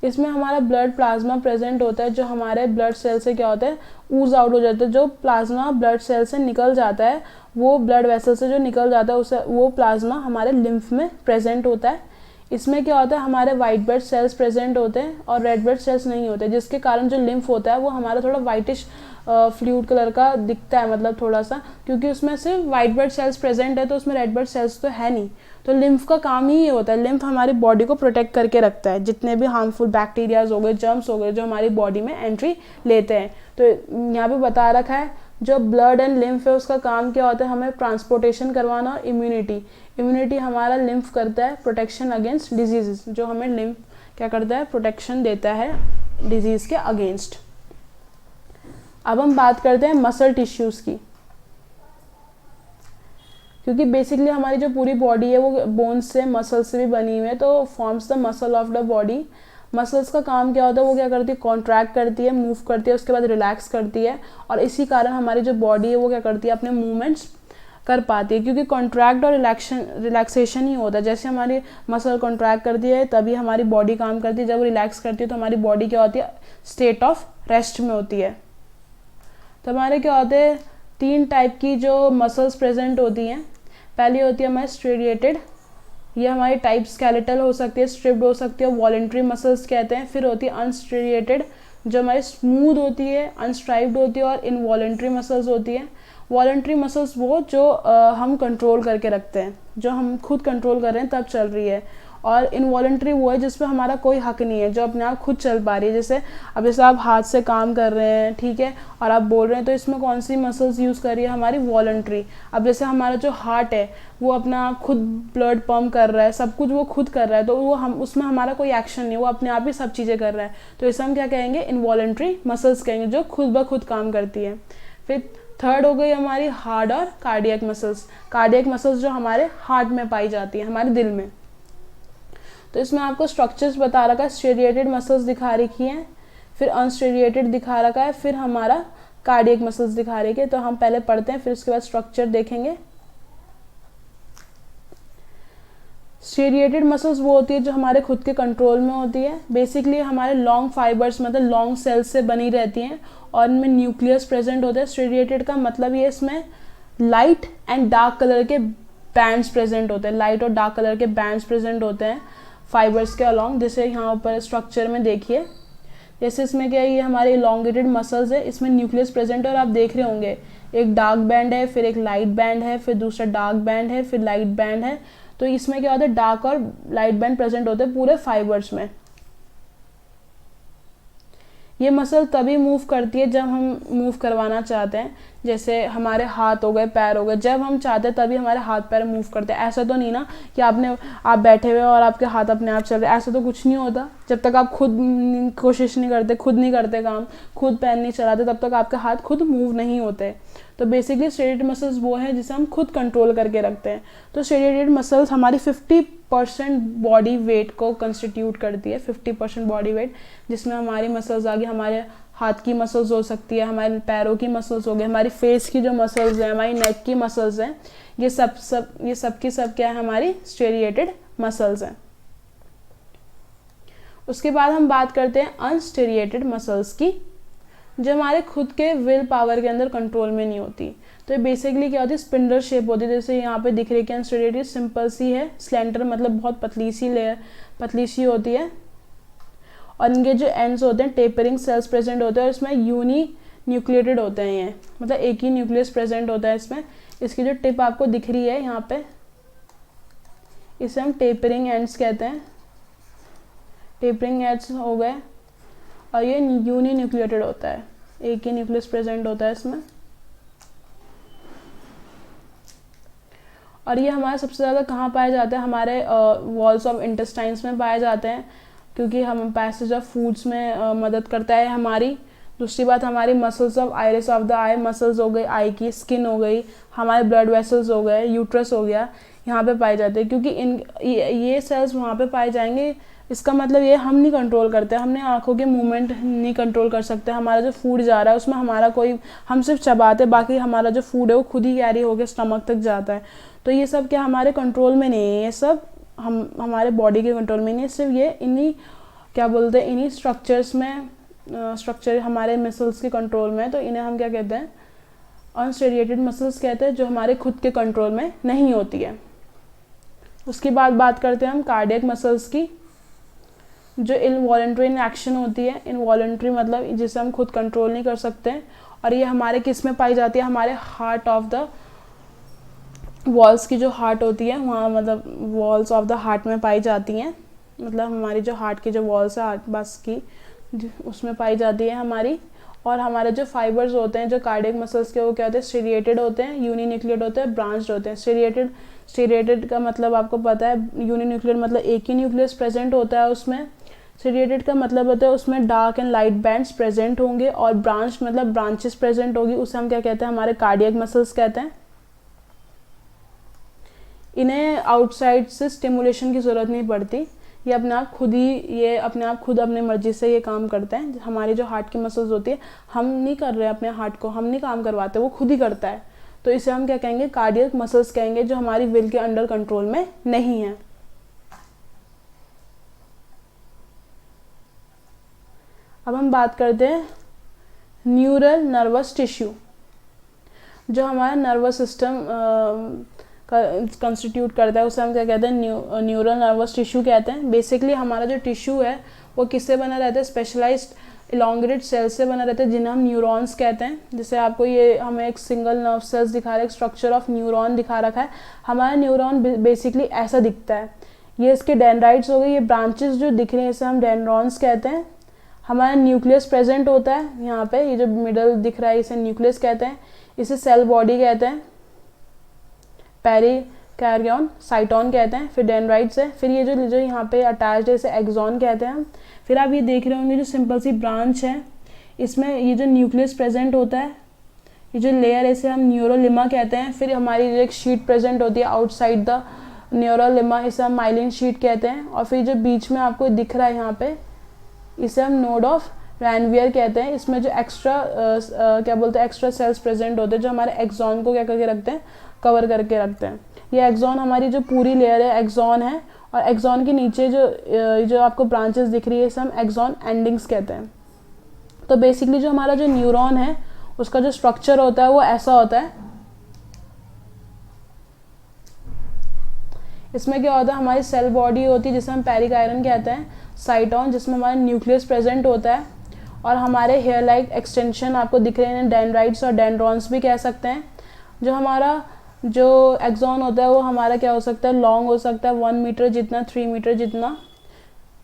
इसमें हमारा ब्लड प्लाज्मा प्रेजेंट होता है जो हमारे ब्लड सेल से क्या होता है, ऊज आउट हो जाता है। जो प्लाज्मा ब्लड सेल से निकल जाता है, वो ब्लड वेसल से जो निकल जाता है उसे वो प्लाज्मा हमारे लिम्फ में प्रेजेंट होता है। इसमें क्या होता है, हमारे वाइट ब्लड सेल्स प्रेजेंट होते हैं और रेड ब्लड सेल्स नहीं होते, जिसके कारण जो लिम्फ होता है वो हमारा थोड़ा वाइटिश फ्लूइड कलर का दिखता है, मतलब थोड़ा सा, क्योंकि उसमें सिर्फ वाइट ब्लड सेल्स प्रेजेंट है तो उसमें रेड ब्लड सेल्स तो है नहीं। तो लिम्फ का काम ही ये होता है, लिम्फ हमारी बॉडी को प्रोटेक्ट करके रखता है, जितने भी हार्मफुल बैक्टीरियाज हो गए, जर्म्स हो गए जो हमारी बॉडी में एंट्री लेते हैं। तो यहाँ पे बता रखा है जो ब्लड एंड लिम्फ है उसका काम क्या होता है, हमें ट्रांसपोर्टेशन करवाना और इम्यूनिटी हमारा लिम्फ करता है, प्रोटेक्शन अगेंस्ट डिजीजेस, जो हमें लिम्फ क्या करता है, प्रोटेक्शन देता है डिजीज़ के अगेंस्ट। अब हम बात करते हैं मसल टिश्यूज़ की, क्योंकि बेसिकली हमारी जो पूरी बॉडी है वो बोन्स से मसल्स से भी बनी हुई है, तो forms the muscle of the body. Muscles का काम क्या होता है, वो क्या करती है, कॉन्ट्रैक्ट करती है, मूव करती है, उसके बाद रिलैक्स करती है, और इसी कारण हमारी जो बॉडी है वो क्या करती है, अपने मूवमेंट्स कर पाती है, क्योंकि कॉन्ट्रैक्ट और रिलैक्सेशन ही होता है। जैसे हमारी मसल कॉन्ट्रैक्ट करती है तभी हमारी बॉडी काम करती है, जब वो रिलैक्स करती है तो हमारी बॉडी क्या होती है, स्टेट ऑफ रेस्ट में होती है। तो हमारे क्या होते हैं, 3 टाइप की जो मसल्स प्रेजेंट होती हैं। पहली होती है हमारी स्ट्रेडिएटेड, ये हमारी टाइप स्केलेटल हो सकती है, स्ट्रिप्ड हो सकती है, वॉलंटरी मसल्स कहते हैं। फिर होती है अनस्ट्रेडिएटेड जो हमारी स्मूथ होती है, अनस्ट्राइप्ड होती है, और इनवॉलंटरी मसल्स होती है। वॉलंटरी मसल्स वो जो हम कंट्रोल करके रखते हैं, जो हम खुद कंट्रोल कर रहे हैं तब चल रही है, और इनवॉलंटरी वो है जिसमें हमारा कोई हक नहीं है, जो अपने आप खुद चल पा रही है। जैसे आप हाथ से काम कर रहे हैं, ठीक है, और आप बोल रहे हैं, तो इसमें कौन सी मसल्स यूज़ कर रही है, हमारी वॉलंटरी। अब जैसे हमारा जो हार्ट है वो अपना आप खुद ब्लड पम्प कर रहा है, सब कुछ वो खुद कर रहा है, तो वो हम उसमें हमारा कोई एक्शन नहीं, वो अपने आप ही सब चीज़ें कर रहा है, तो इसे हम क्या कहेंगे, इनवॉलंटरी मसल्स कहेंगे, जो खुद ब खुद काम करती है। फिर थर्ड हो गई हमारी हार्ट और कार्डियक मसल्स। कार्डियक मसल्स जो हमारे हार्ट में पाई जाती है, हमारे दिल में। तो इसमें आपको स्ट्रक्चर्स बता रखा है, स्टेरिएटेड मसल्स दिखा रखी हैं, फिर अनस्टेरिएटेड दिखा रखा है, फिर हमारा कार्डियक मसल्स दिखा रखी है। तो हम पहले पढ़ते हैं, फिर उसके बाद स्ट्रक्चर देखेंगे। स्टेरिएटेड मसल्स वो होती है जो हमारे खुद के कंट्रोल में होती है। बेसिकली हमारे लॉन्ग फाइबर्स मतलब लॉन्ग सेल्स से बनी रहती हैं और इनमें न्यूक्लियस प्रेजेंट होता है। स्टेरिएटेड का मतलब ये इसमें लाइट एंड डार्क कलर के बैंड्स प्रेजेंट होते हैं, लाइट और डार्क कलर के बैंड्स प्रेजेंट होते हैं फाइबर्स के अलॉन्ग। जैसे यहाँ ऊपर स्ट्रक्चर में देखिए, जैसे इसमें क्या है, ये हमारे इलॉन्गेटेड मसल्स है, इसमें न्यूक्लियस प्रेजेंट है और आप देख रहे होंगे एक डार्क बैंड है, फिर एक लाइट बैंड है, फिर दूसरा डार्क बैंड है, फिर लाइट बैंड है। तो इसमें क्या होता है, डार्क और लाइट बैंड प्रेजेंट होते हैं पूरे फाइबर्स में। ये मसल तभी मूव करती है जब हम मूव करवाना चाहते हैं। जैसे हमारे हाथ हो गए, पैर हो गए, जब हम चाहते हैं तभी हमारे हाथ पैर मूव करते हैं। ऐसा तो नहीं ना कि आप बैठे हुए और आपके हाथ अपने आप चल रहे, ऐसा तो कुछ नहीं होता। जब तक आप खुद कोशिश नहीं करते, खुद नहीं करते काम, खुद पैर नहीं चलाते, तब तक आपके हाथ खुद मूव नहीं होते। तो बेसिकली स्टेरिएटेड मसल्स वो है जिसे हम खुद कंट्रोल करके रखते हैं। तो स्टेरिएटेड मसल्स हमारी 50% बॉडी वेट को कंस्टिट्यूट करती है, 50% बॉडी वेट, जिसमें हमारी मसल्स आ गई, हमारे हाथ की मसल्स हो सकती है, हमारे पैरों की मसल्स हो गई, हमारी फेस की जो मसल्स हैं, हमारी नेक की मसल्स हैं, ये सब की सब क्या है, हमारी स्टेरिएटेड मसल्स हैं। उसके बाद हम बात करते हैं अनस्टेरिएटेड मसल्स की, जो हमारे खुद के विल पावर के अंदर कंट्रोल में नहीं होती। तो ये बेसिकली क्या होती है, स्पिंडल शेप होती है। जैसे यहाँ पे दिख रही है कि अनस्टेरिएटेड सिंपल सी है, स्लेंडर मतलब बहुत पतली सी लेयर, पतली सी होती है, और इनके जो एंड्स होते हैं टेपरिंग सेल्स प्रेजेंट होते हैं, और इसमें यूनी न्यूक्लिएटेड होते हैं ये, मतलब एक ही न्यूक्लियस प्रेजेंट होता है इसमें। इसकी जो टिप आपको दिख रही है यहाँ पे, इसे हम टेपरिंग एंड्स कहते हैं, टेपरिंग एंड्स हो गए। और ये यूनी न्यूक्लिएटेड होता है, एक ही न्यूक्लियस प्रेजेंट होता है इसमें। और ये हमारे सबसे ज़्यादा कहाँ पाए जाते हैं, हमारे वॉल्स ऑफ इंटेस्टाइन्स में पाए जाते हैं, क्योंकि हम पैसेज ऑफ फूड्स में मदद करता है हमारी। दूसरी बात, हमारी muscles of iris of the I, muscles हो गई आई की, स्किन हो गई, हमारे ब्लड वेसल्स हो गए, यूट्रस हो गया, यहाँ पे पाए जाते हैं। क्योंकि ये सेल्स वहाँ पे पाए जाएंगे, इसका मतलब ये हम नहीं कंट्रोल करते, हमने आँखों के मूवमेंट नहीं कंट्रोल कर सकते। हमारा जो फूड जा रहा है उसमें हमारा कोई, हम सिर्फ चबाते, बाकी हमारा जो फूड है वो खुद ही कैरी होकर स्टमक तक जाता है। तो ये सब क्या हमारे कंट्रोल में नहीं है, ये सब हमारे बॉडी के कंट्रोल में नहीं है, सिर्फ ये इन्हीं क्या बोलते हैं, इन्हीं स्ट्रक्चर्स में, स्ट्रक्चर हमारे मसल्स के कंट्रोल में है। तो इन्हें हम क्या कहते हैं, अनस्टेरिएटेड मसल्स कहते हैं, जो हमारे खुद के कंट्रोल में नहीं होती है। उसके बाद बात करते हैं हम कार्डियक मसल्स की, जो इनवॉलंटरी एक्शन होती है। इनवॉलंटरी मतलब जिसे हम खुद कंट्रोल नहीं कर सकते, और ये हमारे किस में पाई जाती है, हमारे हार्ट ऑफ द वॉल्स की जो हार्ट होती है वहाँ, मतलब वॉल्स ऑफ द हार्ट में पाई जाती हैं, मतलब हमारी जो हार्ट की जो वॉल्स है हार्ट बस की, उसमें पाई जाती है हमारी। और हमारे जो फाइबर्स होते हैं जो कार्डियक मसल्स के, वो क्या होते हैं, स्टेरिएटेड होते हैं, यूनिन्यूक्लिएटेड होते हैं, ब्रांच्ड होते हैं। स्टेरिएटेड का मतलब आपको पता है, यूनिन्यूक्लिएटेड मतलब एक ही न्यूक्लियस प्रेजेंट होता है उसमें। स्टेरिएटेड का मतलब होता है उसमें dark and light bands present होंगे, और ब्रांच मतलब ब्रांचेस प्रेजेंट होगी, उसे हम क्या कहते हैं, हमारे कार्डियक मसल्स कहते हैं। इन्हें आउटसाइड से स्टिमुलेशन की ज़रूरत नहीं पड़ती, ये अपने आप खुद अपने मर्जी से ये काम करते हैं। हमारी जो हार्ट की मसल्स होती है, हम नहीं कर रहे अपने हार्ट को, हम नहीं काम करवाते, वो खुद ही करता है। तो इसे हम क्या कहेंगे, कार्डियक मसल्स कहेंगे, जो हमारी विल के अंडर कंट्रोल में नहीं है। अब हम बात करते हैं न्यूरल नर्वस टिश्यू, जो हमारा नर्वस सिस्टम कंस्टिट्यूट करता है, उसे हम क्या कहते हैं, न्यूरल नर्वस टिश्यू कहते हैं। बेसिकली हमारा जो टिश्यू है वो किससे बना रहता है, स्पेशलाइज्ड इलॉन्गेटेड सेल्स से बना रहता है, जिन्हें हम न्यूरॉन्स कहते हैं। जैसे आपको ये हमें एक सिंगल नर्व सेल्स दिखा रहा है, स्ट्रक्चर ऑफ न्यूरॉन दिखा रखा है। हमारा न्यूरॉन बेसिकली ऐसा दिखता है, ये इसके डेंड्राइट्स हो गए, ये ब्रांचेस जो दिख रही हैं इसे हम डेंड्रॉन्स कहते हैं। हमारा न्यूक्लियस प्रेजेंट होता है यहाँ पे, ये जो मिडल दिख रहा है इसे न्यूक्लियस कहते हैं, इसे सेल बॉडी कहते हैं, पेरिकार्डियन साइटोन कहते हैं, फिर डेंड्राइट्स है, फिर ये जो यहाँ पे अटैच्ड है इसे एक्सॉन कहते हैं। फिर आप ये देख रहे होंगे जो सिंपल सी ब्रांच है, इसमें ये जो न्यूक्लियस प्रेजेंट होता है, ये जो लेयर है इसे हम न्यूरोलिमा कहते हैं। फिर हमारी जो एक शीट प्रेजेंट होती है आउटसाइड द न्यूरोलिमा, इसे हम माइलिन शीट कहते हैं। और फिर जो बीच में आपको दिख रहा है यहाँ पे, इसे हम नोड ऑफ रैनवियर कहते हैं। इसमें जो एक्स्ट्रा क्या बोलते हैं एक्स्ट्रा सेल्स प्रेजेंट होते हैं जो हमारे एक्सॉन को क्या करके रखते हैं, कवर करके रखते हैं। ये एक्सॉन हमारी जो पूरी लेयर है एक्सॉन है, और एक्सॉन के नीचे जो आपको ब्रांचेस दिख रही है इसे हम एक्सॉन एंडिंग्स कहते हैं। तो बेसिकली जो हमारा जो न्यूरॉन है उसका जो स्ट्रक्चर होता है वो ऐसा होता है। इसमें क्या होता है, हमारी सेल बॉडी होती है जिसे हम पेरिकाइरन कहते हैं, साइटोन जिसमें हमारा न्यूक्लियस प्रेजेंट होता है, और हमारे हेयर लाइक एक्सटेंशन आपको दिख रहे हैं डेंड्राइट्स और डेंड्रॉन्स भी कह सकते हैं। जो हमारा जो एक्सॉन होता है वो हमारा क्या हो सकता है, लॉन्ग हो सकता है 1 मीटर जितना, 3 मीटर जितना।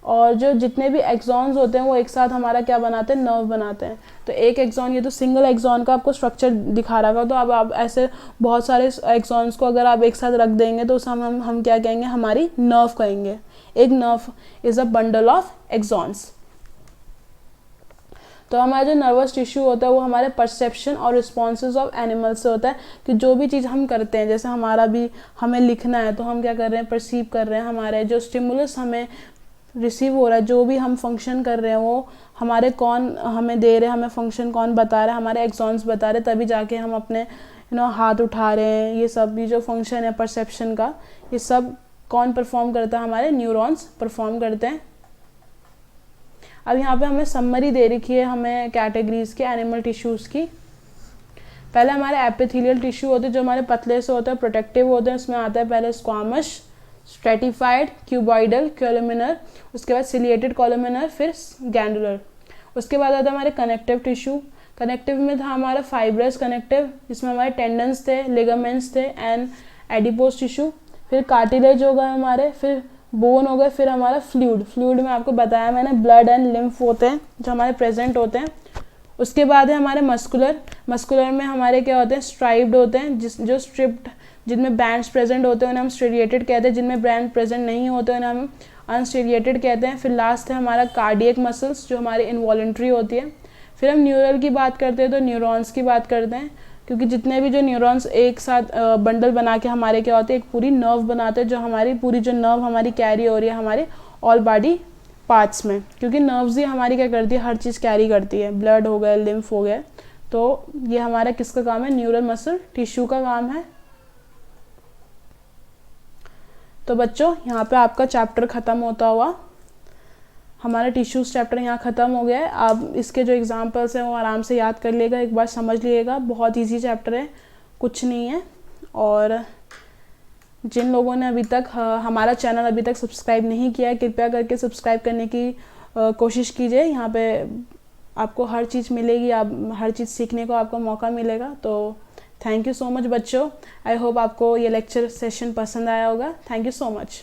और जो जितने भी एक्सॉन्स होते हैं वो एक साथ हमारा क्या बनाते हैं, नर्व बनाते हैं। तो एक एक्सॉन, ये तो सिंगल एक्सॉन का आपको स्ट्रक्चर दिखा रहा होगा। तो अब आप ऐसे बहुत सारे एक्सॉन्स को अगर आप एक साथ रख देंगे तो उसे हम क्या कहेंगे, हमारी नर्व कहेंगे। एक nerve is a bundle of axons. तो हमारा जो नर्वस टिश्यू होता है वो हमारे परसेप्शन और रिस्पॉन्सेज ऑफ एनिमल्स से होता है कि जो भी चीज़ हम करते हैं, जैसे हमें लिखना है तो हम क्या कर रहे हैं, परसीव कर रहे हैं। हमारे जो स्टिमुलस हमें रिसीव हो रहा है, जो भी हम फंक्शन कर रहे हैं वो हमारे कौन हमें दे रहे हैं, हमें फंक्शन कौन बता रहा है, हमारे एक्सॉन्स बता रहे हैं, तभी जाके हम अपने हाथ उठा रहे हैं। ये सब भी जो फंक्शन है परसेप्शन का, ये सब कौन परफॉर्म करता है, हमारे न्यूरॉन्स परफॉर्म करते हैं। अब यहाँ पे हमें समरी दे रखी है हमें कैटेगरीज के एनिमल टिश्यूज़ की। पहले हमारे एपिथेलियल टिश्यू होते हैं जो हमारे पतले से होते हैं, प्रोटेक्टिव होते हैं। उसमें आता है पहले स्क्वामस, स्ट्रेटिफाइड, क्यूबॉइडल, कॉलमिनर, उसके बाद सिलिएटेड कॉलमिनर, फिर गैंडुलर। उसके बाद आता है हमारे कनेक्टिव टिश्यू। कनेक्टिव में था हमारा फाइब्रस कनेक्टिव जिसमें हमारे टेंडन्स थे, लिगामेंट्स थे एंड एडिपोज टिश्यू। फिर कार्टिलेज हो गए हमारे, फिर बोन हो गए, फिर हमारा फ्लूइड में आपको बताया मैंने ब्लड एंड लिम्फ होते हैं जो हमारे प्रेजेंट होते हैं। उसके बाद है हमारे मस्कुलर में हमारे क्या होते हैं, स्ट्राइप्ड होते हैं, जो स्ट्रिप्ड, जिनमें बैंड्स प्रेजेंट होते हैं उन्हें हम स्टेरिएटेड कहते हैं, जिनमें बैंड प्रेजेंट नहीं होते उन्हें हम अनस्टेरिएटेड कहते हैं। फिर लास्ट है हमारा कार्डियक मसल्स जो हमारी इनवॉलेंट्री होती है। फिर हम न्यूरल की बात करते हैं तो न्यूरॉन्स की बात करते हैं, क्योंकि जितने भी जो न्यूरॉन्स एक साथ बंडल बना के हमारे क्या होते हैं, एक पूरी नर्व बनाते हैं, जो हमारी पूरी जो नर्व हमारी कैरी हो रही है हमारे ऑल बॉडी पार्ट्स में, क्योंकि नर्व्स ही हमारी क्या करती है, हर चीज़ कैरी करती है। ब्लड हो गया, लिम्फ हो गया, तो ये हमारा किसका काम है, न्यूरल मसल टिश्यू का काम है। तो बच्चों यहाँ पे आपका चैप्टर ख़त्म होता हुआ, हमारा टिश्यूज़ चैप्टर यहाँ ख़त्म हो गया है। आप इसके जो एग्जांपल्स हैं वो आराम से याद कर लेगा, एक बार समझ लीजिएगा, बहुत इजी चैप्टर है, कुछ नहीं है। और जिन लोगों ने अभी तक हमारा चैनल अभी तक सब्सक्राइब नहीं किया है, कृपया करके सब्सक्राइब करने की कोशिश कीजिए। यहाँ पे आपको हर चीज़ मिलेगी, आप हर चीज़ सीखने को आपको मौका मिलेगा। तो थैंक यू सो मच बच्चों, आई होप आपको ये लेक्चर सेशन पसंद आया होगा। Thank you so much.